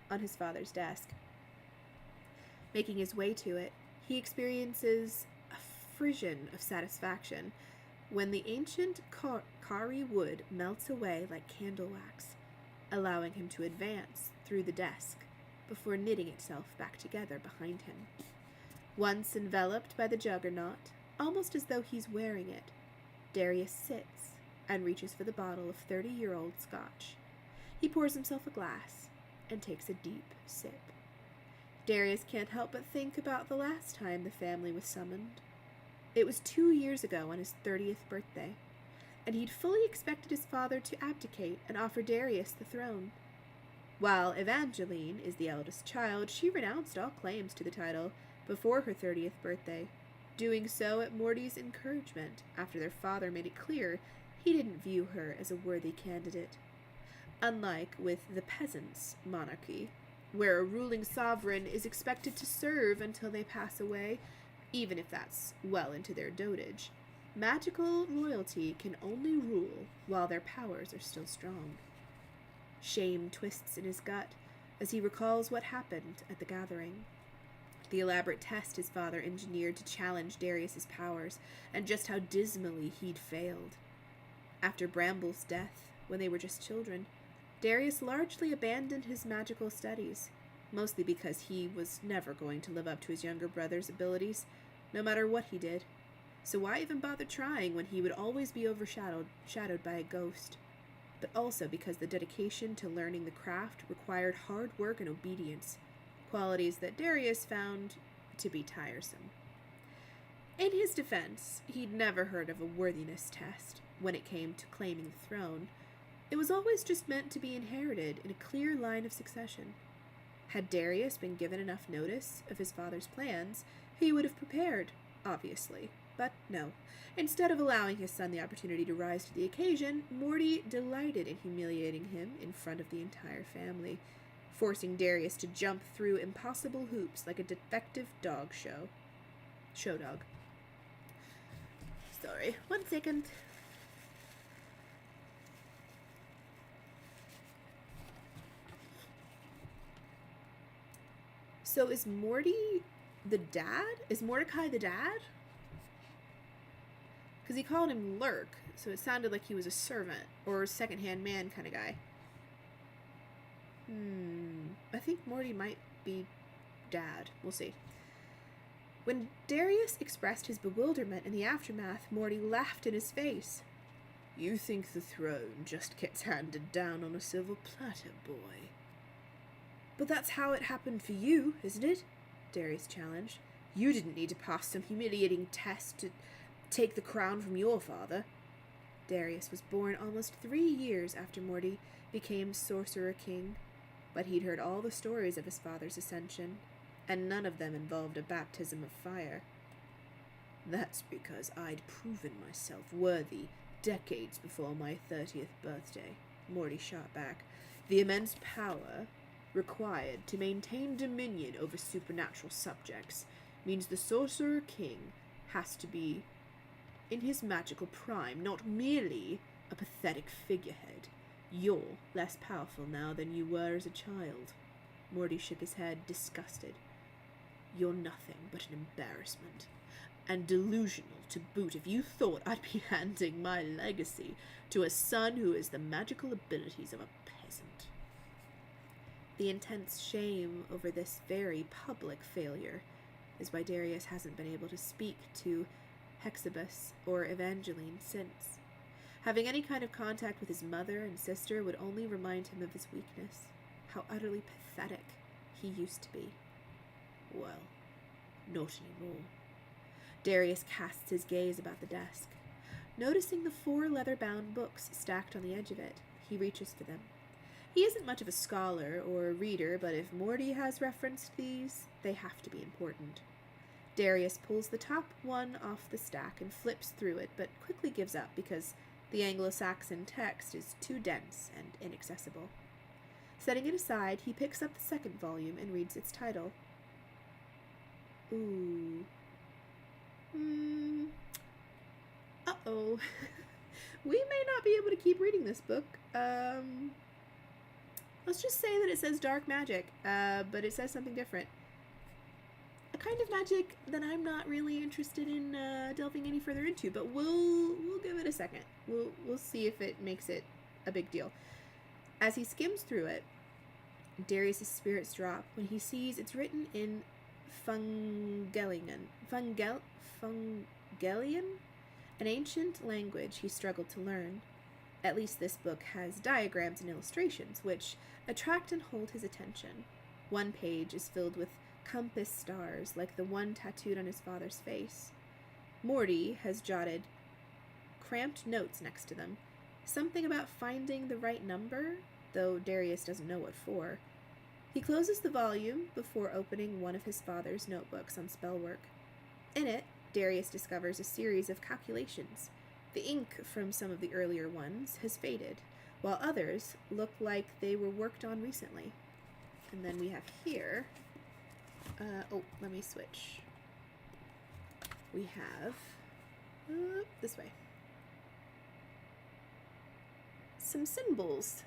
on his father's desk. Making his way to it, he experiences a frisson of satisfaction when the ancient Kari wood melts away like candle wax, allowing him to advance through the desk before knitting itself back together behind him. Once enveloped by the juggernaut, almost as though he's wearing it, Darius sits and reaches for the bottle of 30-year-old scotch, He pours himself a glass and takes a deep sip. Darius can't help but think about the last time the family was summoned. It was 2 years ago on his 30th birthday, and he'd fully expected his father to abdicate and offer Darius the throne. While Evangeline is the eldest child, she renounced all claims to the title before her 30th birthday, doing so at Morty's encouragement after their father made it clear he didn't view her as a worthy candidate. Unlike with the peasants' monarchy, where a ruling sovereign is expected to serve until they pass away, even if that's well into their dotage, magical royalty can only rule while their powers are still strong. Shame twists in his gut as he recalls what happened at the gathering. The elaborate test his father engineered to challenge Darius's powers, and just how dismally he'd failed. After Bramble's death, when they were just children, Darius largely abandoned his magical studies, mostly because he was never going to live up to his younger brother's abilities, no matter what he did. So why even bother trying when he would always be shadowed by a ghost? But also because the dedication to learning the craft required hard work and obedience, qualities that Darius found to be tiresome. In his defense, he'd never heard of a worthiness test when it came to claiming the throne. It was always just meant to be inherited in a clear line of succession. Had Darius been given enough notice of his father's plans, he would have prepared, obviously. But no. Instead of allowing his son the opportunity to rise to the occasion, Morty delighted in humiliating him in front of the entire family, forcing Darius to jump through impossible hoops like a defective dog show. Show dog. Sorry, 1 second. So is Morty the dad? Is Mordecai the dad? Because he called him Lurk, so it sounded like he was a servant or a second-hand man kind of guy. I think Morty might be dad. We'll see. When Darius expressed his bewilderment in the aftermath, Morty laughed in his face. "You think the throne just gets handed down on a silver platter, boy." "But that's how it happened for you, isn't it?" Darius challenged. "You didn't need to pass some humiliating test to take the crown from your father." Darius was born almost 3 years after Morty became Sorcerer King, but he'd heard all the stories of his father's ascension, and none of them involved a baptism of fire. "That's because I'd proven myself worthy decades before my 30th birthday," Morty shot back. "The immense power required to maintain dominion over supernatural subjects means the Sorcerer King has to be in his magical prime, not merely a pathetic figurehead. You're less powerful now than you were as a child." Morty shook his head, disgusted. "You're nothing but an embarrassment. And delusional to boot if you thought I'd be handing my legacy to a son who has the magical abilities of a peasant." The intense shame over this very public failure is why Darius hasn't been able to speak to Hexibus or Evangeline since. Having any kind of contact with his mother and sister would only remind him of his weakness, how utterly pathetic he used to be. Well, not anymore. Darius casts his gaze about the desk. Noticing the 4 leather-bound books stacked on the edge of it, he reaches for them. He isn't much of a scholar or a reader, but if Morty has referenced these, they have to be important. Darius pulls the top one off the stack and flips through it, but quickly gives up because the Anglo-Saxon text is too dense and inaccessible. Setting it aside, he picks up the second volume and reads its title. Ooh. Uh-oh. We may not be able to keep reading this book. Let's just say that it says dark magic, but it says something different. A kind of magic that I'm not really interested in delving any further into, but we'll give it a second. We'll see if it makes it a big deal. As he skims through it, Darius' spirits drop when he sees it's written in Fungelian, an ancient language he struggled to learn. At least this book has diagrams and illustrations, which attract and hold his attention. One page is filled with compass stars, like the one tattooed on his father's face. Morty has jotted cramped notes next to them. Something about finding the right number, though Darius doesn't know what for. He closes the volume before opening one of his father's notebooks on spellwork. In it, Darius discovers a series of calculations. The ink from some of the earlier ones has faded, while others look like they were worked on recently. And then we have here, let me switch. We have, this way, some symbols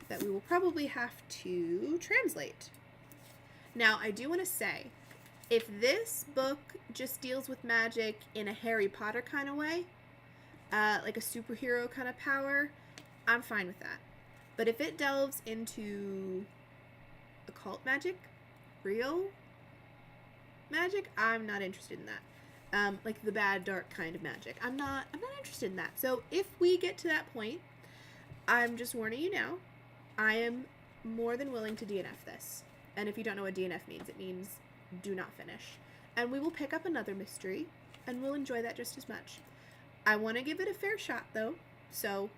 that we will probably have to translate. Now, I do want to say, if this book just deals with magic in a Harry Potter kind of way, like a superhero kind of power, I'm fine with that. But if it delves into occult magic, real magic, I'm not interested in that. Like the bad, dark kind of magic. I'm not interested in that. So if we get to that point, I'm just warning you now, I am more than willing to DNF this. And if you don't know what DNF means, it means do not finish. And we will pick up another mystery, and we'll enjoy that just as much. I want to give it a fair shot, though, so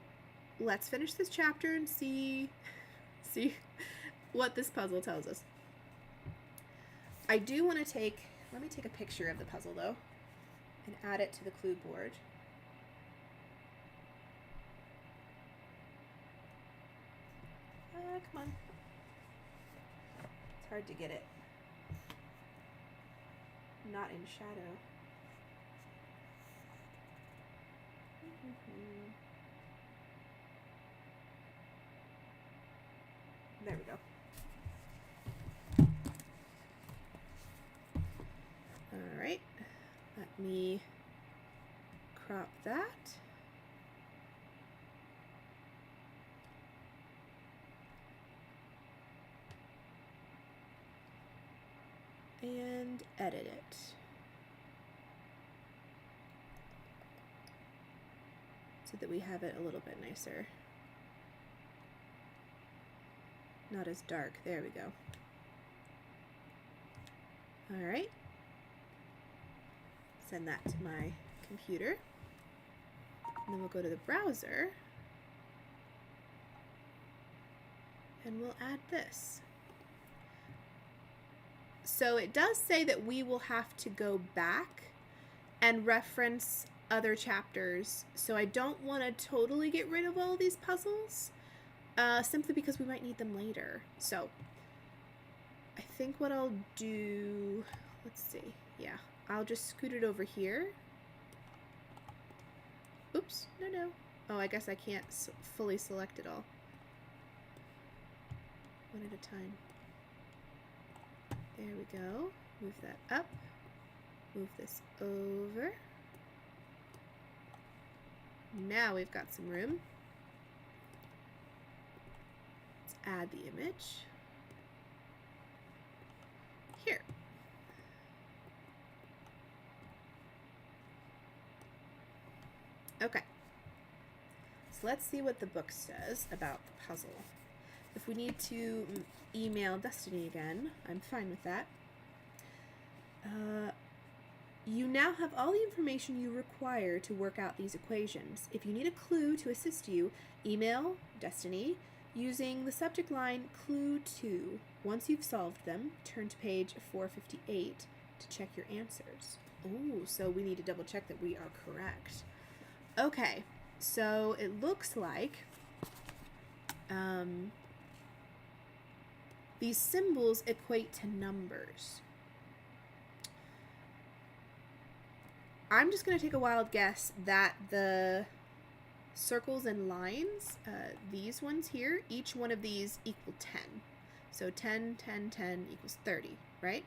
let's finish this chapter and see what this puzzle tells us. I do want to let me take a picture of the puzzle, though, and add it to the clue board. Come on. It's hard to get it not in shadow. There we go. All right. Let me crop that. And edit it. So that we have it a little bit nicer. Not as dark. There we go. All right. Send that to my computer. And then we'll go to the browser. And we'll add this. So it does say that we will have to go back and reference other chapters. So I don't want to totally get rid of all these puzzles, simply because we might need them later. So I think what I'll do, let's see. Yeah, I'll just scoot it over here. Oops, no. Oh, I guess I can't fully select it all. One at a time. There we go. Move that up. Move this over. Now we've got some room. Let's add the image. Here. Okay. So let's see what the book says about the puzzle. If we need to email Destiny again, I'm fine with that. You now have all the information you require to work out these equations. If you need a clue to assist you, email Destiny using the subject line Clue 2. Once you've solved them, turn to page 458 to check your answers. Oh, so we need to double check that we are correct. Okay, so it looks like these symbols equate to numbers. I'm just going to take a wild guess that the circles and lines, these ones here, each one of these equal 10. So 10, 10, 10 equals 30, right?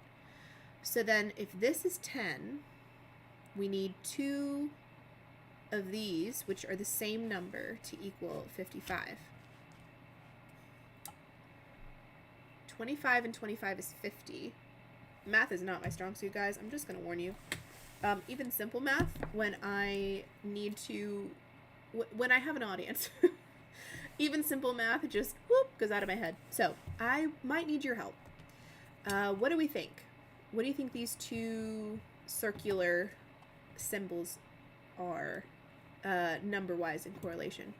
So then if this is 10, we need 2 of these, which are the same number, to equal 55. 25 and 25 is 50. Math is not my strong suit, guys. I'm just going to warn you. Even simple math, when I need to when I have an audience, even simple math just whoop goes out of my head. So I might need your help. What do we think? What do you think these two circular symbols are, number-wise in correlation?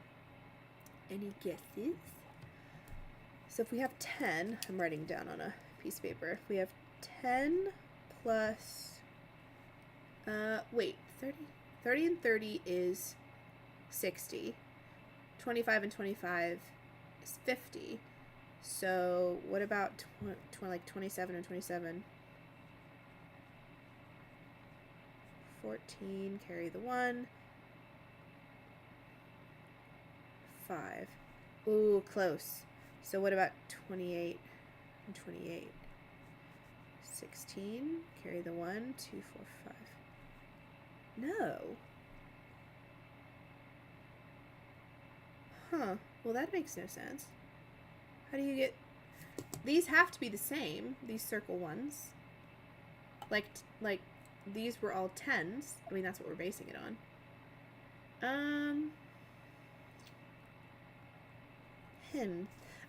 Any guesses? So if we have 10, I'm writing down on a piece of paper. If we have 10 plus, 30. 30 and 30 is 60. 25 and 25 is 50. So what about like 27 and 27? 14, carry the 1. 5. Ooh, close. So what about 28 and 28? 16, carry the 1, 2, 4, 5. No. Huh. Well, that makes no sense. How do you get... These have to be the same, these circle ones. Like these were all 10s. I mean, that's what we're basing it on.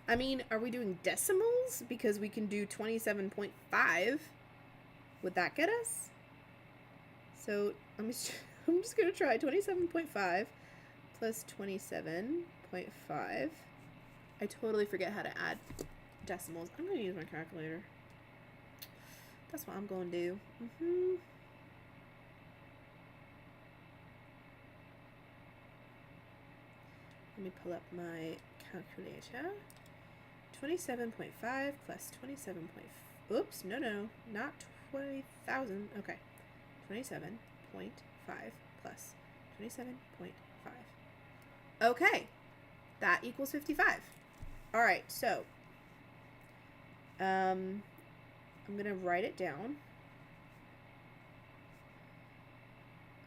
I mean, are we doing decimals? Because we can do 27.5. Would that get us? So I'm just going to try 27.5 plus 27.5. I totally forget how to add decimals. I'm going to use my calculator. That's what I'm going to do. Let me pull up my calculator. 27.5 plus 27. Oops, no, not 20,000. Okay, 27.5 plus 27.5. Okay, that equals 55. All right, so I'm gonna write it down.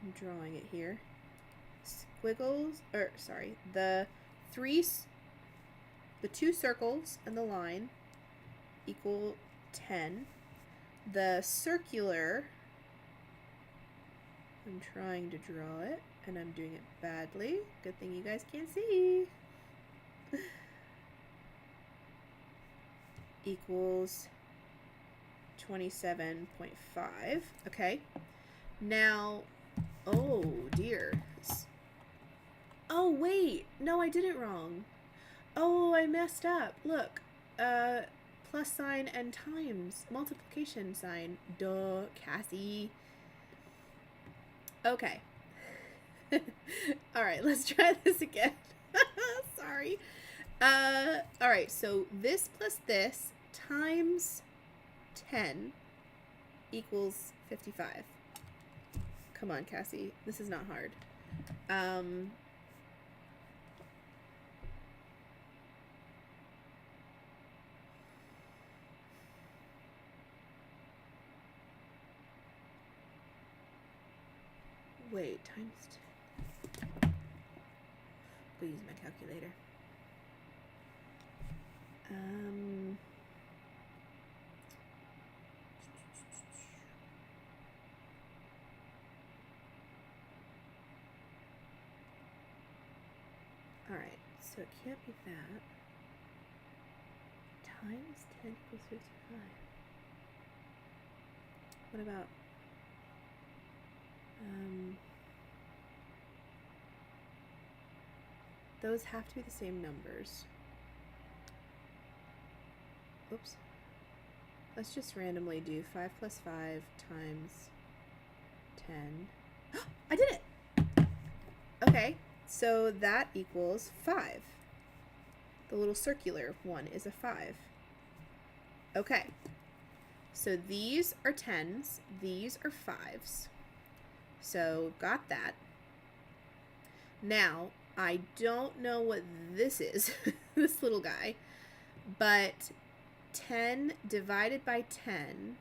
I'm drawing it here. Squiggles, or sorry, the two circles and the line equal 10. The circular, I'm trying to draw it, and I'm doing it badly. Good thing you guys can't see. Equals 27.5. Okay. Now, oh dear. Oh wait, no, I did it wrong. Oh, I messed up. Look, plus sign and times, multiplication sign. Duh, Cassie. Okay. All right, let's try this again. Sorry. All right, so this plus this times 10 equals 55. Come on, Cassie. This is not hard. Wait, times 10. We'll use my calculator. All right, so it can't be that. Times 10 equals 55. What about those have to be the same numbers. Oops. Let's just randomly do 5 plus 5 times 10. I did it! Okay, so that equals 5. The little circular one is a 5. Okay, so these are 10s, these are 5s. So got that. Now, I don't know what this is, this little guy, but 10 divided by 10,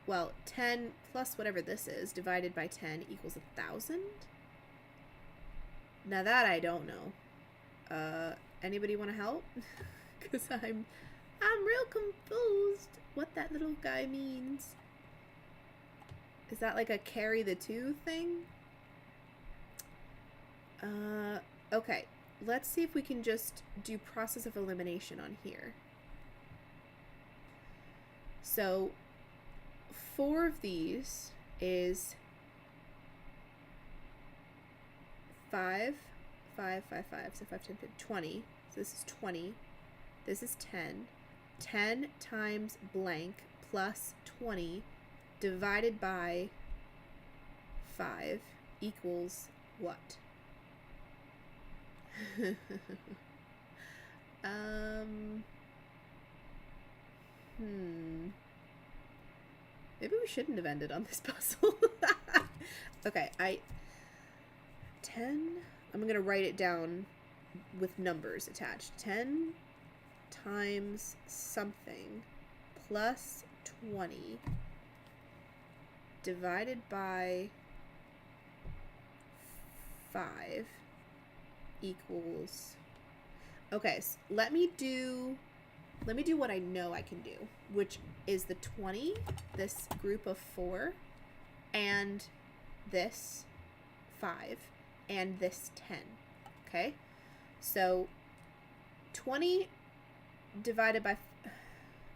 well, 10 plus whatever this is divided by 10 equals 1,000. Now that I don't know. Anybody want to help? Because I'm real confused what that little guy means. Is that like a carry the 2 thing? Okay. Let's see if we can just do process of elimination on here. So 4 of these is 5, 5, 5, 5. So 5, 10, 15, 20. So this is 20. This is 10. 10 times blank plus 20 divided by 5 equals what? Maybe we shouldn't have ended on this puzzle. Okay, 10, I'm going to write it down with numbers attached. 10 times something plus 20 divided by 5 equals... Okay, so let me do what I know I can do, which is the 20, this group of 4, and this 5, and this 10. Okay? So 20 divided by...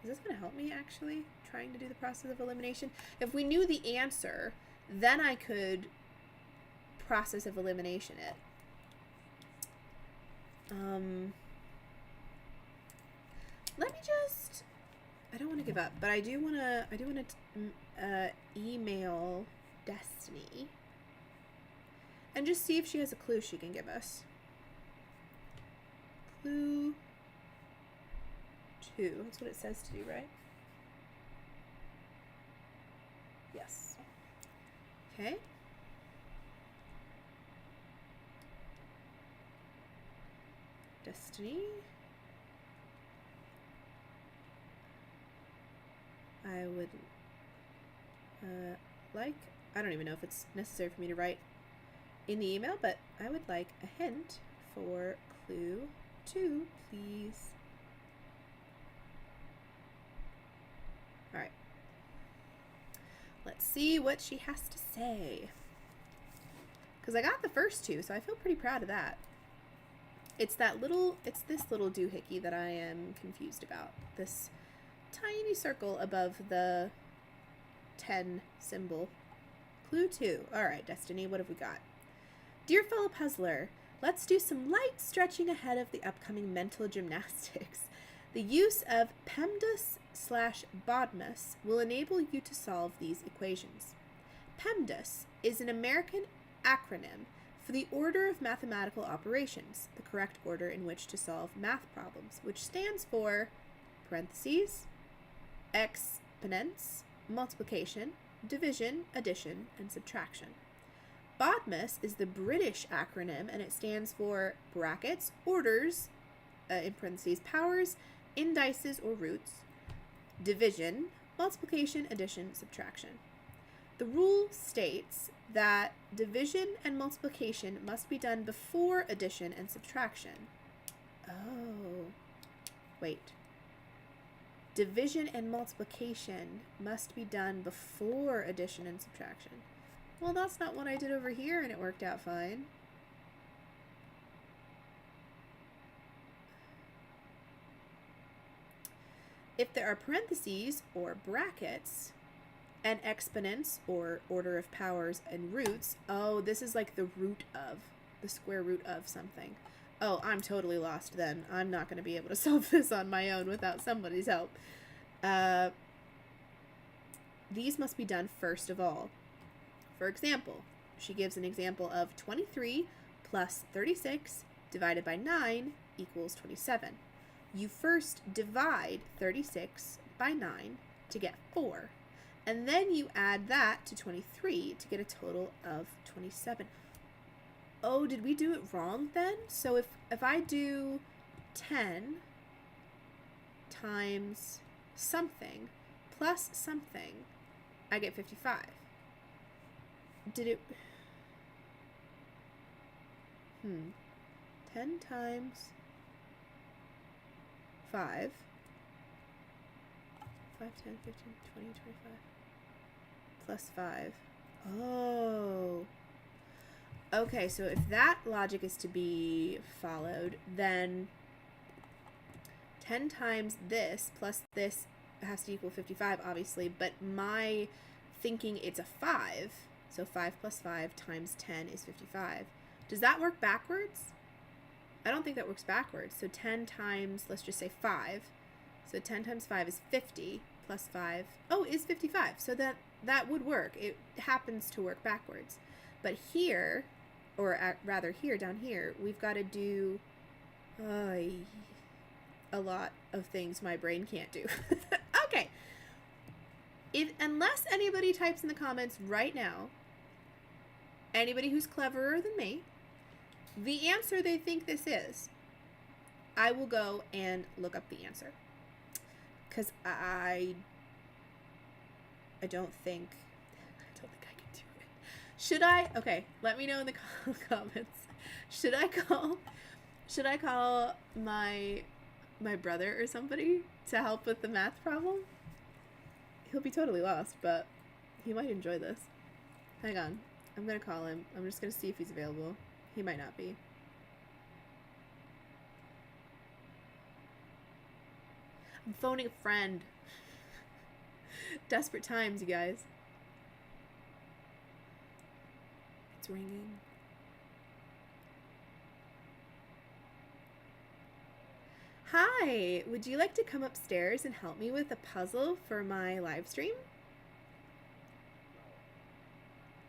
Is this going to help me, actually, trying to do the process of elimination? If we knew the answer, then I could process of elimination it. Let me just... I don't want to give up, but I do want to email Destiny and just see if she has a clue she can give us. Clue 2. That's what it says to do, right? Yes. Okay. Destiny. I would like, I don't even know if it's necessary for me to write in the email, but I would like a hint for clue 2, please. Alright. Let's see what she has to say. Because I got the first 2, so I feel pretty proud of that. It's this little doohickey that I am confused about. This tiny circle above the 10 symbol. Clue 2. Alright, Destiny, what have we got? Dear fellow puzzler, let's do some light stretching ahead of the upcoming mental gymnastics. The use of PEMDAS/BODMAS will enable you to solve these equations. PEMDAS is an American acronym for the Order of Mathematical Operations, the correct order in which to solve math problems, which stands for parentheses, exponents, multiplication, division, addition, and subtraction. BODMAS is the British acronym, and it stands for brackets, orders, in parentheses, powers, indices or roots, division, multiplication, addition, subtraction. The rule states that division and multiplication must be done before addition and subtraction. Oh, wait. Division and multiplication must be done before addition and subtraction. Well, that's not what I did over here, and it worked out fine. If there are parentheses or brackets and exponents or order of powers and roots, oh, this is like the root of, the square root of something. Oh, I'm totally lost then. I'm not going to be able to solve this on my own without somebody's help. These must be done first of all. For example, she gives an example of 23 plus 36 divided by 9 equals 27. You first divide 36 by 9 to get 4. And then you add that to 23 to get a total of 27. Oh, did we do it wrong then? So if I do 10 times something plus something, I get 55. Did it... 10 times 5. 5, 10, 15, 20, 25. Plus 5. Oh. Okay, so if that logic is to be followed, then 10 times this plus this has to equal 55, obviously, but my thinking it's a 5, so 5 plus 5 times 10 is 55. Does that work backwards? I don't think that works backwards. So 10 times, let's just say 5. So 10 times 5 is 50, plus 5, oh, is 55. So that would work. It happens to work backwards. But here, or rather here, down here, we've got to do a lot of things my brain can't do. Okay. Unless anybody types in the comments right now, anybody who's cleverer than me, the answer they think this is, I will go and look up the answer. Because I don't think I can do it. Should I? Okay, let me know in the comments. Should I call my brother or somebody to help with the math problem? He'll be totally lost, but he might enjoy this. Hang on. I'm going to call him. I'm just going to see if he's available. He might not be. I'm phoning a friend. Desperate times, you guys. It's ringing. Hi, would you like to come upstairs and help me with a puzzle for my live stream?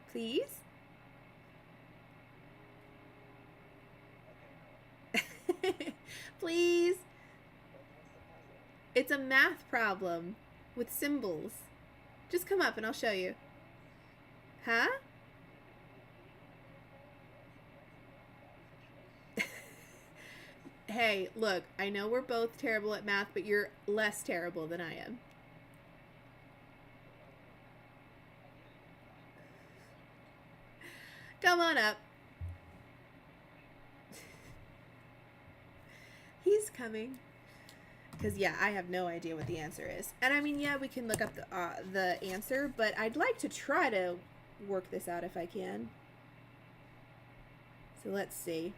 Please? Please? It's a math problem with symbols. Just come up and I'll show you. Huh? Hey, look, I know we're both terrible at math, but you're less terrible than I am. Come on up. He's coming. Because, yeah, I have no idea what the answer is. And, I mean, yeah, we can look up the answer, but I'd like to try to work this out if I can. So, let's see.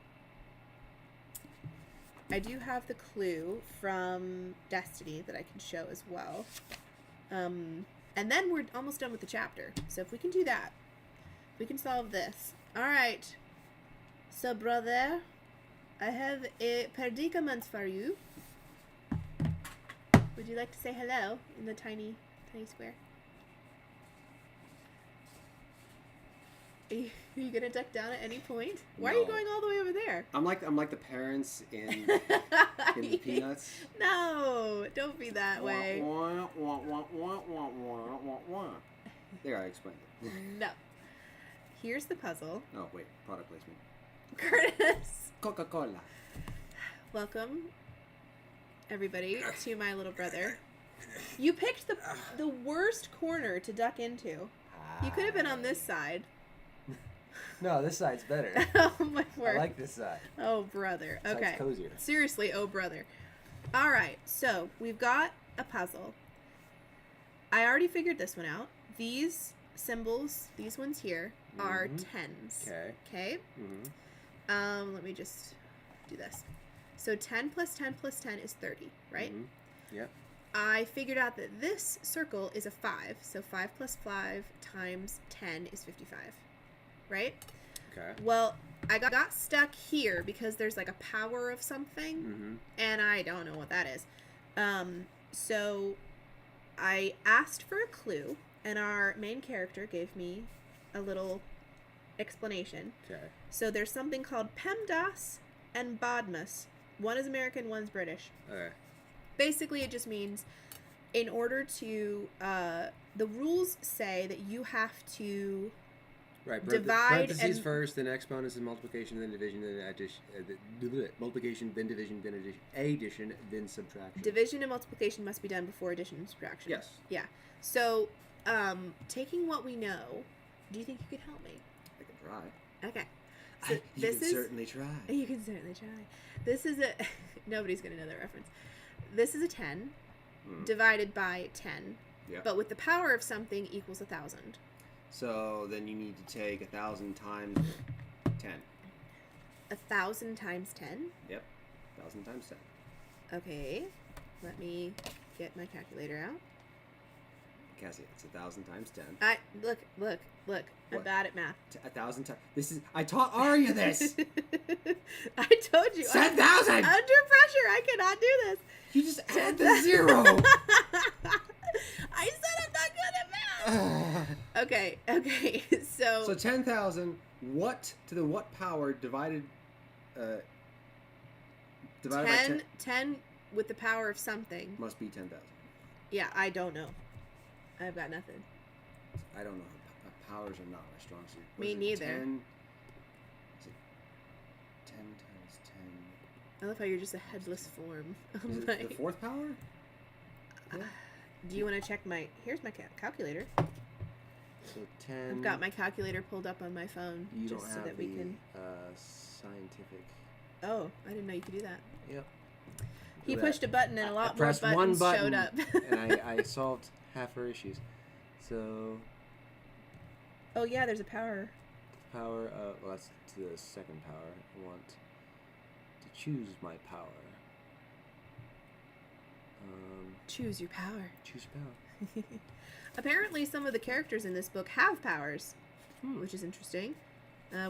I do have the clue from Destiny that I can show as well. And then we're almost done with the chapter. So, if we can do that, we can solve this. Alright. So, brother, I have a predicament for you. Would you like to say hello in the tiny square? Are you gonna duck down at any point? Why are you going all the way over there? I'm like the parents in the Peanuts. No, don't be that way. There, I explained it. No. Here's the puzzle. Oh wait, product placement. Curtis. Coca-Cola. Welcome, everybody, to my little brother. You picked the worst corner to duck into. You could have been on this side. No, this side's better. Oh my word. I like this side. Oh brother. This okay. side's cozier. Seriously, oh brother. All right. So we've got a puzzle. I already figured this one out. These symbols, these ones here, are tens. Okay. Okay. Mm-hmm. Let me just do this. So 10 plus 10 plus 10 is 30, right? Mm-hmm. Yep. I figured out that this circle is a 5. So 5 plus 5 times 10 is 55. Right? Okay. Well, I got stuck here because there's like a power of something, and I don't know what that is. So I asked for a clue, and our main character gave me a little explanation. Okay. So there's something called PEMDAS and BODMAS. One is American, one's British. Okay. Basically, it just means in order to, the rules say that you have to divide parentheses and first, then exponents, then multiplication, then division, then addition, multiplication, then division, then addition, then subtraction. Division and multiplication must be done before addition and subtraction. Yes. Yeah. So, taking what we know, do you think you could help me? I can try. Okay. So You can certainly try. You can certainly try. This is a... Nobody's going to know that reference. This is a 10 divided by 10. Yep. But with the power of something equals 1,000. So then you need to take 1,000 times 10. 1,000 times 10? Yep. 1,000 times 10. Okay. Let me get my calculator out. Cassie, it's 1,000 times 10. Look. I'm What? bad at math. 1,000 times. I taught Arya this. I told you. 10,000. Under pressure, I cannot do this. You just add the 0. I said I'm not good at math. Okay. So 10,000. What to the what power divided by 10 10 with the power of something. must be 10,000. Yeah, I don't know. I've got nothing. I don't know. Powers are not my strong suit. What Me is it, neither. 10, is it 10 times 10. I love how you're just a headless form. Is it the fourth power? Yeah. Do you want to check my... Here's my calculator. So 10. I've got my calculator pulled up on my phone. You just don't so have that we the can... scientific. Oh, I didn't know you could do that. Yep. He Do pushed that. a button and a lot I more pressed one buttons button showed up. and I solved half her issues. So Oh yeah, there's a power. power. Well, that's to the second power. I want to choose my power. Choose your power. Choose power. Apparently, some of the characters in this book have powers, which is interesting.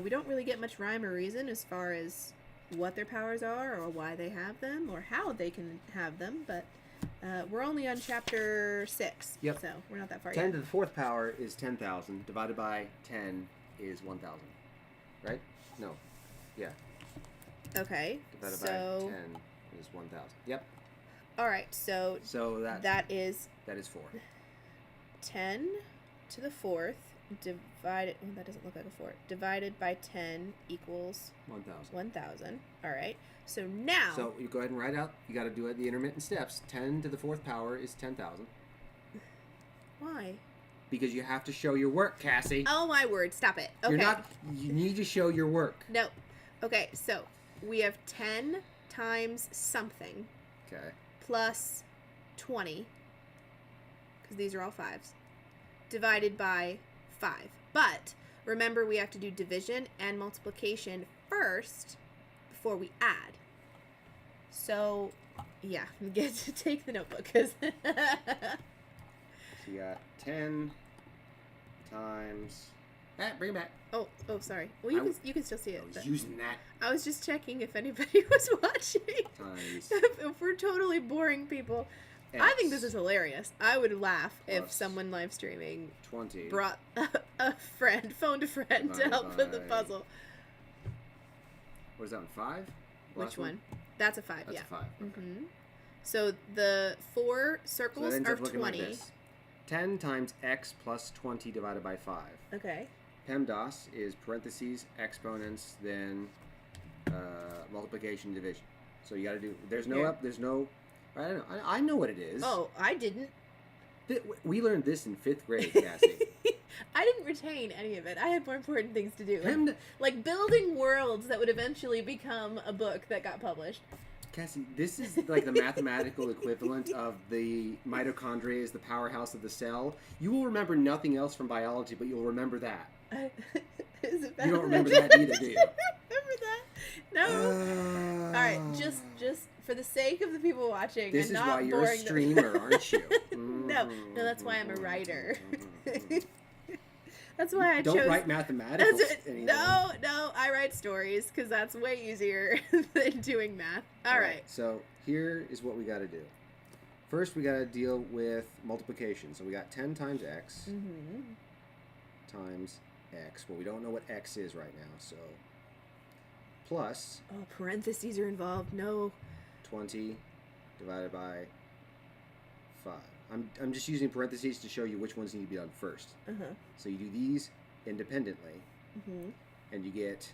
We don't really get much rhyme or reason as far as what their powers are or why they have them or how they can have them, but we're only on chapter 6, Yep. so we're not that far 10 yet. to the fourth power is 10,000. Divided by 10 is 1,000. Right? No. Yeah. Okay, Divided by so... 10 is 1,000. Yep. Alright, so So that is that is 4. 10 to the 4th divided... Oh, that doesn't look like a 4. Divided by 10 equals 1,000. 1,000. Alright, so now... So you go ahead and write out. You got to do it the intermittent steps. 10 to the fourth power is 10,000. Why? Because you have to show your work, Cassie. Oh my word, stop it. Okay. You're not. You need to show your work. No. Okay, so we have 10 times something Okay. plus 20, because these are all 5s, divided by 5. But remember, we have to do division and multiplication first before we add. So, yeah, get to take the notebook, because... So you got 10 times. Bring it back. Oh, sorry. Well, you can still see it. I was but using that I was just checking if anybody was watching. times. If we're totally boring people. I think this is hilarious. I would laugh if Plus someone live streaming 20. brought a friend, phoned a friend to Divided help with the by- puzzle. What is that one? 5? Which Last one? That's a 5, That's yeah. a 5. Okay. Mm-hmm. So the 4 So circles that ends are up looking 20. like this. 10 times x plus 20 divided by 5. Okay. PEMDAS is parentheses, exponents, then multiplication, division. So you got to do. There's no Here. up. There's no. I don't know. I know what it is. Oh, I didn't. We learned this in 5th grade, Cassie. I didn't retain any of it. I had more important things to do. Pem- Like building worlds that would eventually become a book that got published. Cassie, this is like the mathematical equivalent of the mitochondria is the powerhouse of the cell. You will remember nothing else from biology, but you'll remember that. Is it You don't remember that either, do you? Remember that? No. All right, just for the sake of the people watching, This and is not why you're a boring them- streamer, aren't you? No, that's why I'm a writer. That's why I Don't chose. write mathematical. No, I write stories because that's way easier than doing math. All right. So here is what we got to do. First, we got to deal with multiplication. So we got 10 times x times x. Well, we don't know what x is right now, so plus Oh, parentheses are involved. No. 20 divided by 5. I'm just using parentheses to show you which ones need to be done first. So you do these independently, and you get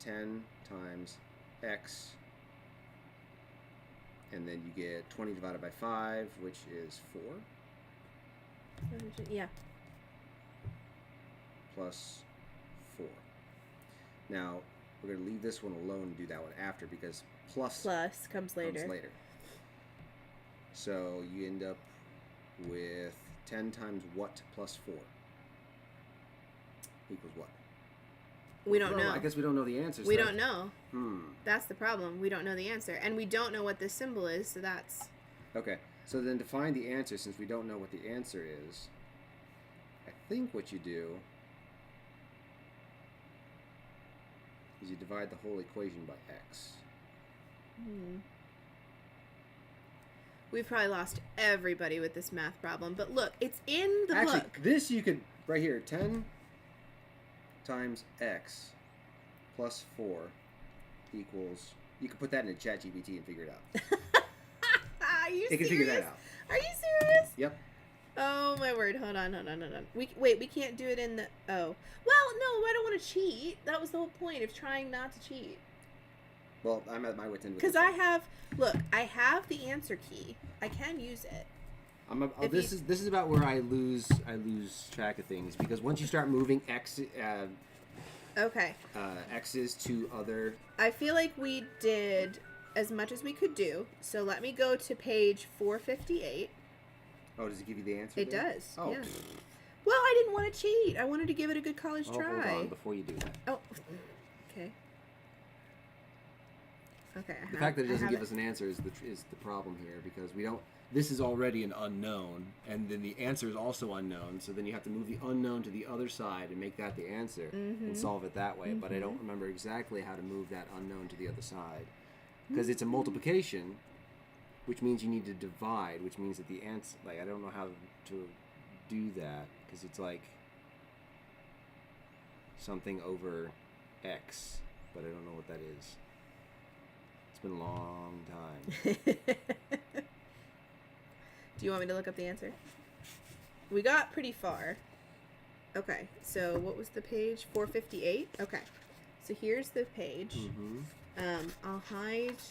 10 times x, and then you get 20 divided by 5, which is 4, Yeah. plus 4. Now, we're going to leave this one alone and do that one after, because plus Comes later. comes later. So you end up with 10 times what plus 4 equals what? We don't know. I guess we don't know the answer. We don't know. Hmm. That's the problem. We don't know the answer. And we don't know what this symbol is, so that's... Okay. So then to find the answer, since we don't know what the answer is, I think what you do is you divide the whole equation by x. We've probably lost everybody with this math problem, but look, it's in the Actually, book. this you could, right here, 10 times x plus 4 equals, you could put that in a ChatGPT and figure it out. Are you It can serious? figure that out. Are you serious? Yep. Oh my word! Hold on. We can't do it in the. Oh, well, no, I don't want to cheat. That was the whole point of trying not to cheat. Well, I'm at my wit's end with Because this I one. have, look, I have the answer key. I can use it. This is about where I lose track of things, because once you start moving Okay. x's to other. I feel like we did as much as we could do. So let me go to page 458. Oh, does it give you the answer? It there? does. Oh. Yeah. Well, I didn't want to cheat. I wanted to give it a good college try. Hold on before you do that. Oh. Okay. Okay. The fact that it doesn't give us an answer is the problem here, because we don't. This is already an unknown, and then the answer is also unknown. So then you have to move the unknown to the other side and make that the answer and solve it that way. But I don't remember exactly how to move that unknown to the other side, because it's a multiplication, which means you need to divide, which means that the answer. Like, I don't know how to do that, because it's like something over x, but I don't know what that is. It's been a long time. Do you want me to look up the answer? We got pretty far. Okay, so what was the page? 458? Okay, so here's the page. I'll hide...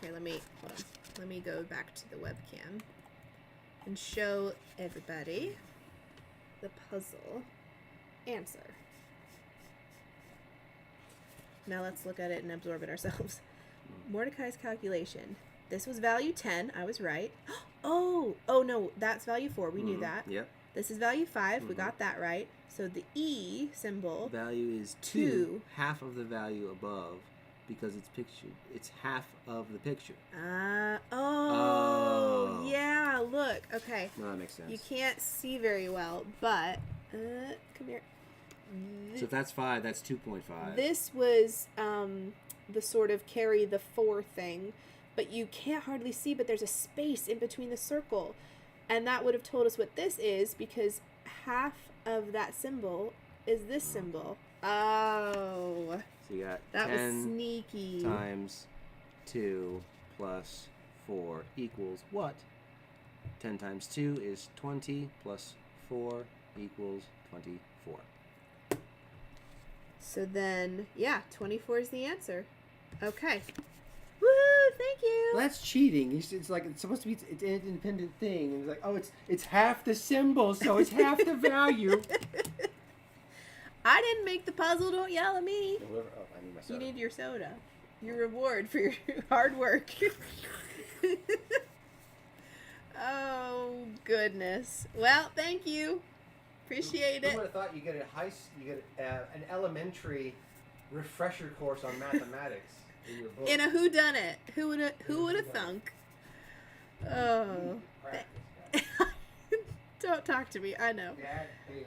Here, hold on. Let me go back to the webcam and show everybody the puzzle answer. Now let's look at it and absorb it ourselves. Mordecai's calculation. This was value 10. I was right. Oh no, that's value 4. We knew that. Yep. This is value 5. We got that right. So the E symbol. Value is 2, half of the value above, because it's pictured. It's half of the picture. Yeah, look. Okay. No, that makes sense. You can't see very well, but come here. So if that's 5, that's 2.5. This was the sort of carry the 4 thing, but you can't hardly see, but there's a space in between the circle. And that would have told us what this is, because half of that symbol is this symbol. Oh. So you got that 10 was sneaky. times 2 plus 4 equals what? 10 times 2 is 20 plus 4 equals 24. So then, yeah, 24 is the answer. Okay. Woo! Thank you. Well, that's cheating. It's like it's supposed to be. It's an independent thing, and it's like, oh, it's half the symbol, so it's half the value. I didn't make the puzzle. Don't yell at me. I need my soda. You need your soda. Your reward for your hard work. Oh goodness. Well, thank you. Appreciate it. Who would have thought you get an elementary refresher course on mathematics in your book? In a whodunnit. Who would have thunk? Oh. Don't talk to me. I know. Dad failed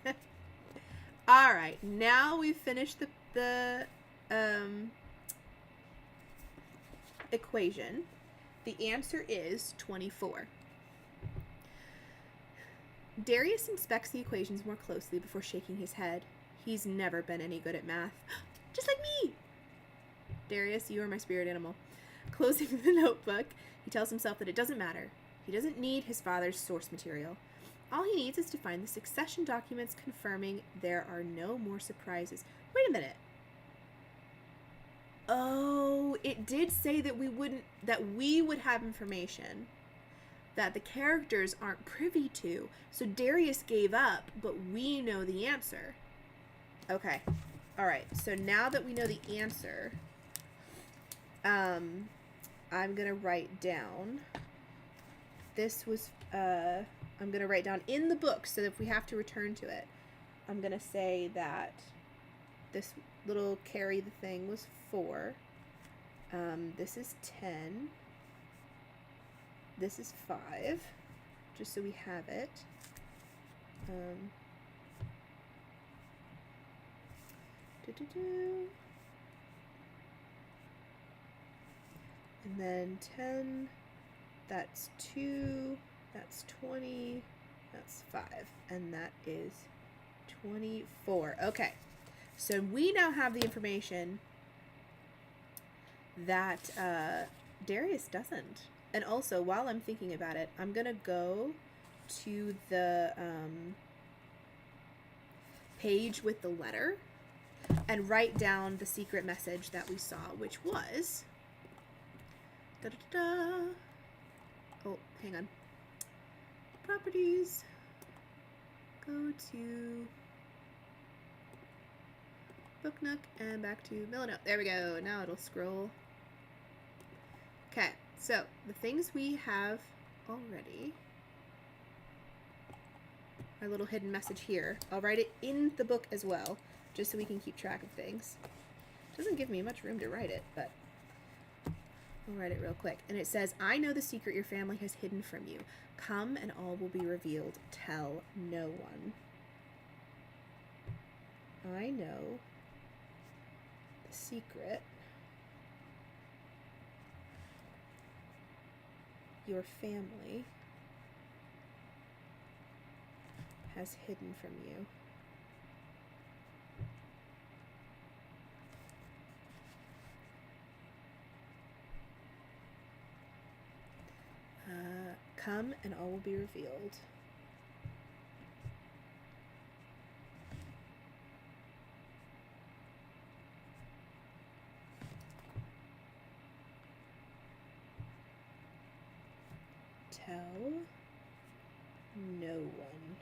you. All right. Now we've finished the equation. The answer is 24. Darius inspects the equations more closely before shaking his head. He's never been any good at math. Just like me! Darius, you are my spirit animal. Closing the notebook, he tells himself that it doesn't matter. He doesn't need his father's source material. All he needs is to find the succession documents confirming there are no more surprises. Wait a minute. Oh, it did say that we would have information that the characters aren't privy to. So Darius gave up, but we know the answer. Okay. All right. So now that we know the answer, I'm going to write down. This was I'm going to write down in the book so that if we have to return to it. I'm going to say that this little carry the thing was 4. This is 10. This is 5. Just so we have it. And then 10, that's 2, that's 20, that's 5, and that is 24. Okay, so we now have the information that Darius doesn't. And also, while I'm thinking about it, I'm going to go to the page with the letter and write down the secret message that we saw, which was... Oh, hang on. Properties. Go to Book Nook and back to Millinote. There we go. Now it'll scroll. Okay, so the things we have already. Our little hidden message here. I'll write it in the book as well, just so we can keep track of things. Doesn't give me much room to write it, but I'll write it real quick. And it says, I know the secret your family has hidden from you. Come and all will be revealed. Tell no one. I know the secret your family has hidden from you. Come and all will be revealed. Tell no one.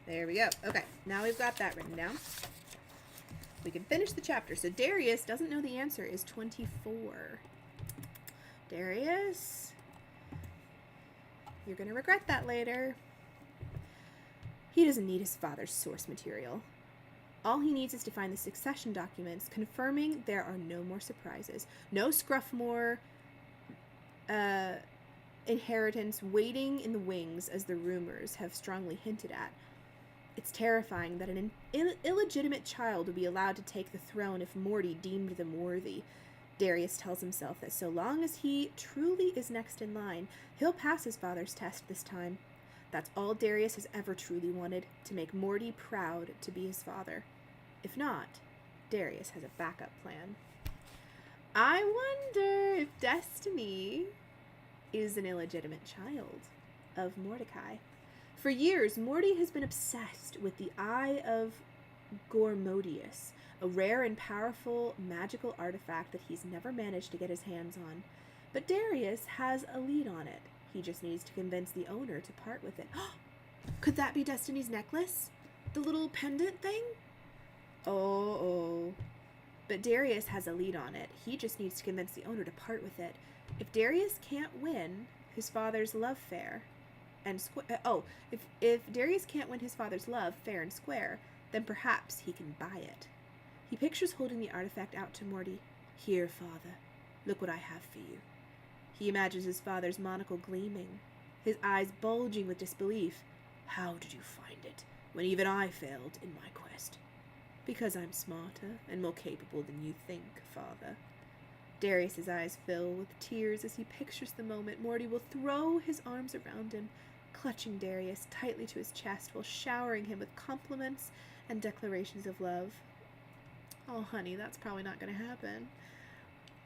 There we go. Okay, now we've got that written down. We can finish the chapter. So Darius doesn't know the answer is 24. Darius, you're going to regret that later. He doesn't need his father's source material. All he needs is to find the succession documents confirming there are no more surprises. No Scruffmore inheritance waiting in the wings as the rumors have strongly hinted at. It's terrifying that an illegitimate child would be allowed to take the throne if Morty deemed them worthy. Darius tells himself that so long as he truly is next in line, he'll pass his father's test this time. That's all Darius has ever truly wanted, to make Morty proud to be his father. If not, Darius has a backup plan. I wonder if Destiny is an illegitimate child of Mordecai. For years, Morty has been obsessed with the Eye of Gormodius, a rare and powerful magical artifact that he's never managed to get his hands on. But Darius has a lead on it. He just needs to convince the owner to part with it. Could that be Destiny's necklace? The little pendant thing? Oh. But Darius has a lead on it. He just needs to convince the owner to part with it. If Darius can't win his father's love fair and if Darius can't win his father's love fair and square, then perhaps he can buy it. He pictures holding the artifact out to Morty. Here, father, look what I have for you. He imagines his father's monocle gleaming, his eyes bulging with disbelief. How did you find it, when even I failed in my quest? Because I'm smarter and more capable than you think, father. Darius's eyes fill with tears as he pictures the moment Morty will throw his arms around him, clutching Darius tightly to his chest while showering him with compliments and declarations of love. Oh, honey, that's probably not going to happen.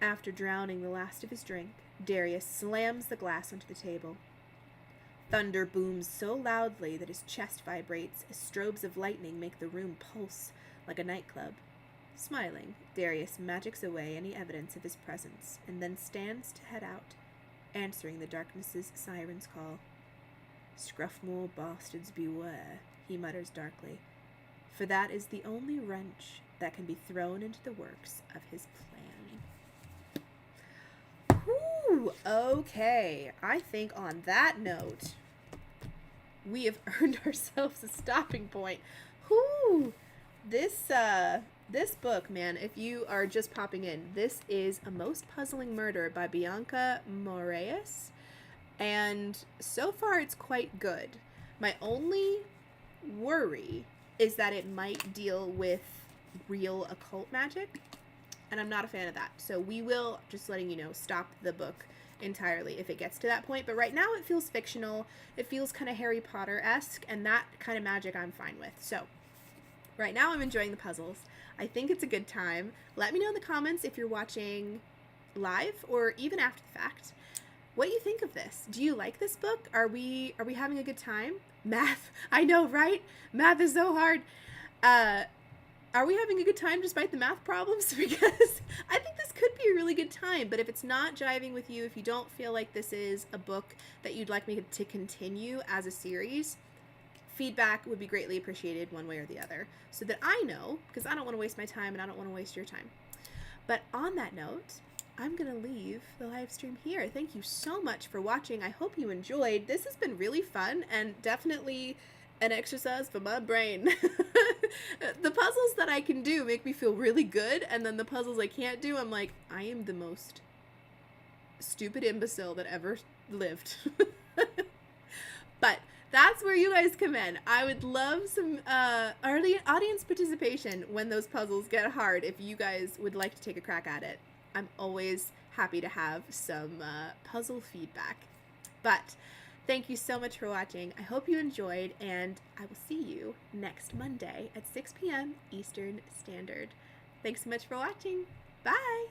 After drowning the last of his drink, Darius slams the glass onto the table. Thunder booms so loudly that his chest vibrates as strobes of lightning make the room pulse like a nightclub. Smiling, Darius magics away any evidence of his presence and then stands to head out, answering the darkness's siren's call. Scruffmore bastards beware, he mutters darkly, for that is the only wrench that can be thrown into the works of his plan. Whew, okay. I think on that note, we have earned ourselves a stopping point. Whoo! This book, man, if you are just popping in, this is A Most Puzzling Murder by Bianca Marais. And so far, it's quite good. My only worry is that it might deal with real occult magic, and I'm not a fan of that. So we will, just letting you know, stop the book entirely if it gets to that point. But right now, it feels fictional. It feels kind of Harry Potter-esque, and that kind of magic I'm fine with. So right now, I'm enjoying the puzzles. I think it's a good time. Let me know in the comments if you're watching live or even after the fact. What do you think of this? Do you like this book? Are we having a good time? Math. I know, right? Math is so hard. Are we having a good time despite the math problems? Because I think this could be a really good time, but if it's not jiving with you, if you don't feel like this is a book that you'd like me to continue as a series, feedback would be greatly appreciated one way or the other, so that I know, because I don't want to waste my time and I don't want to waste your time. But on that note, I'm going to leave the live stream here. Thank you so much for watching. I hope you enjoyed. This has been really fun and definitely an exercise for my brain. The puzzles that I can do make me feel really good, and then the puzzles I can't do, I'm like, I am the most stupid imbecile that ever lived. But that's where you guys come in. I would love some early audience participation when those puzzles get hard, if you guys would like to take a crack at it. I'm always happy to have some puzzle feedback. But thank you so much for watching. I hope you enjoyed, and I will see you next Monday at 6 p.m. Eastern Standard. Thanks so much for watching. Bye!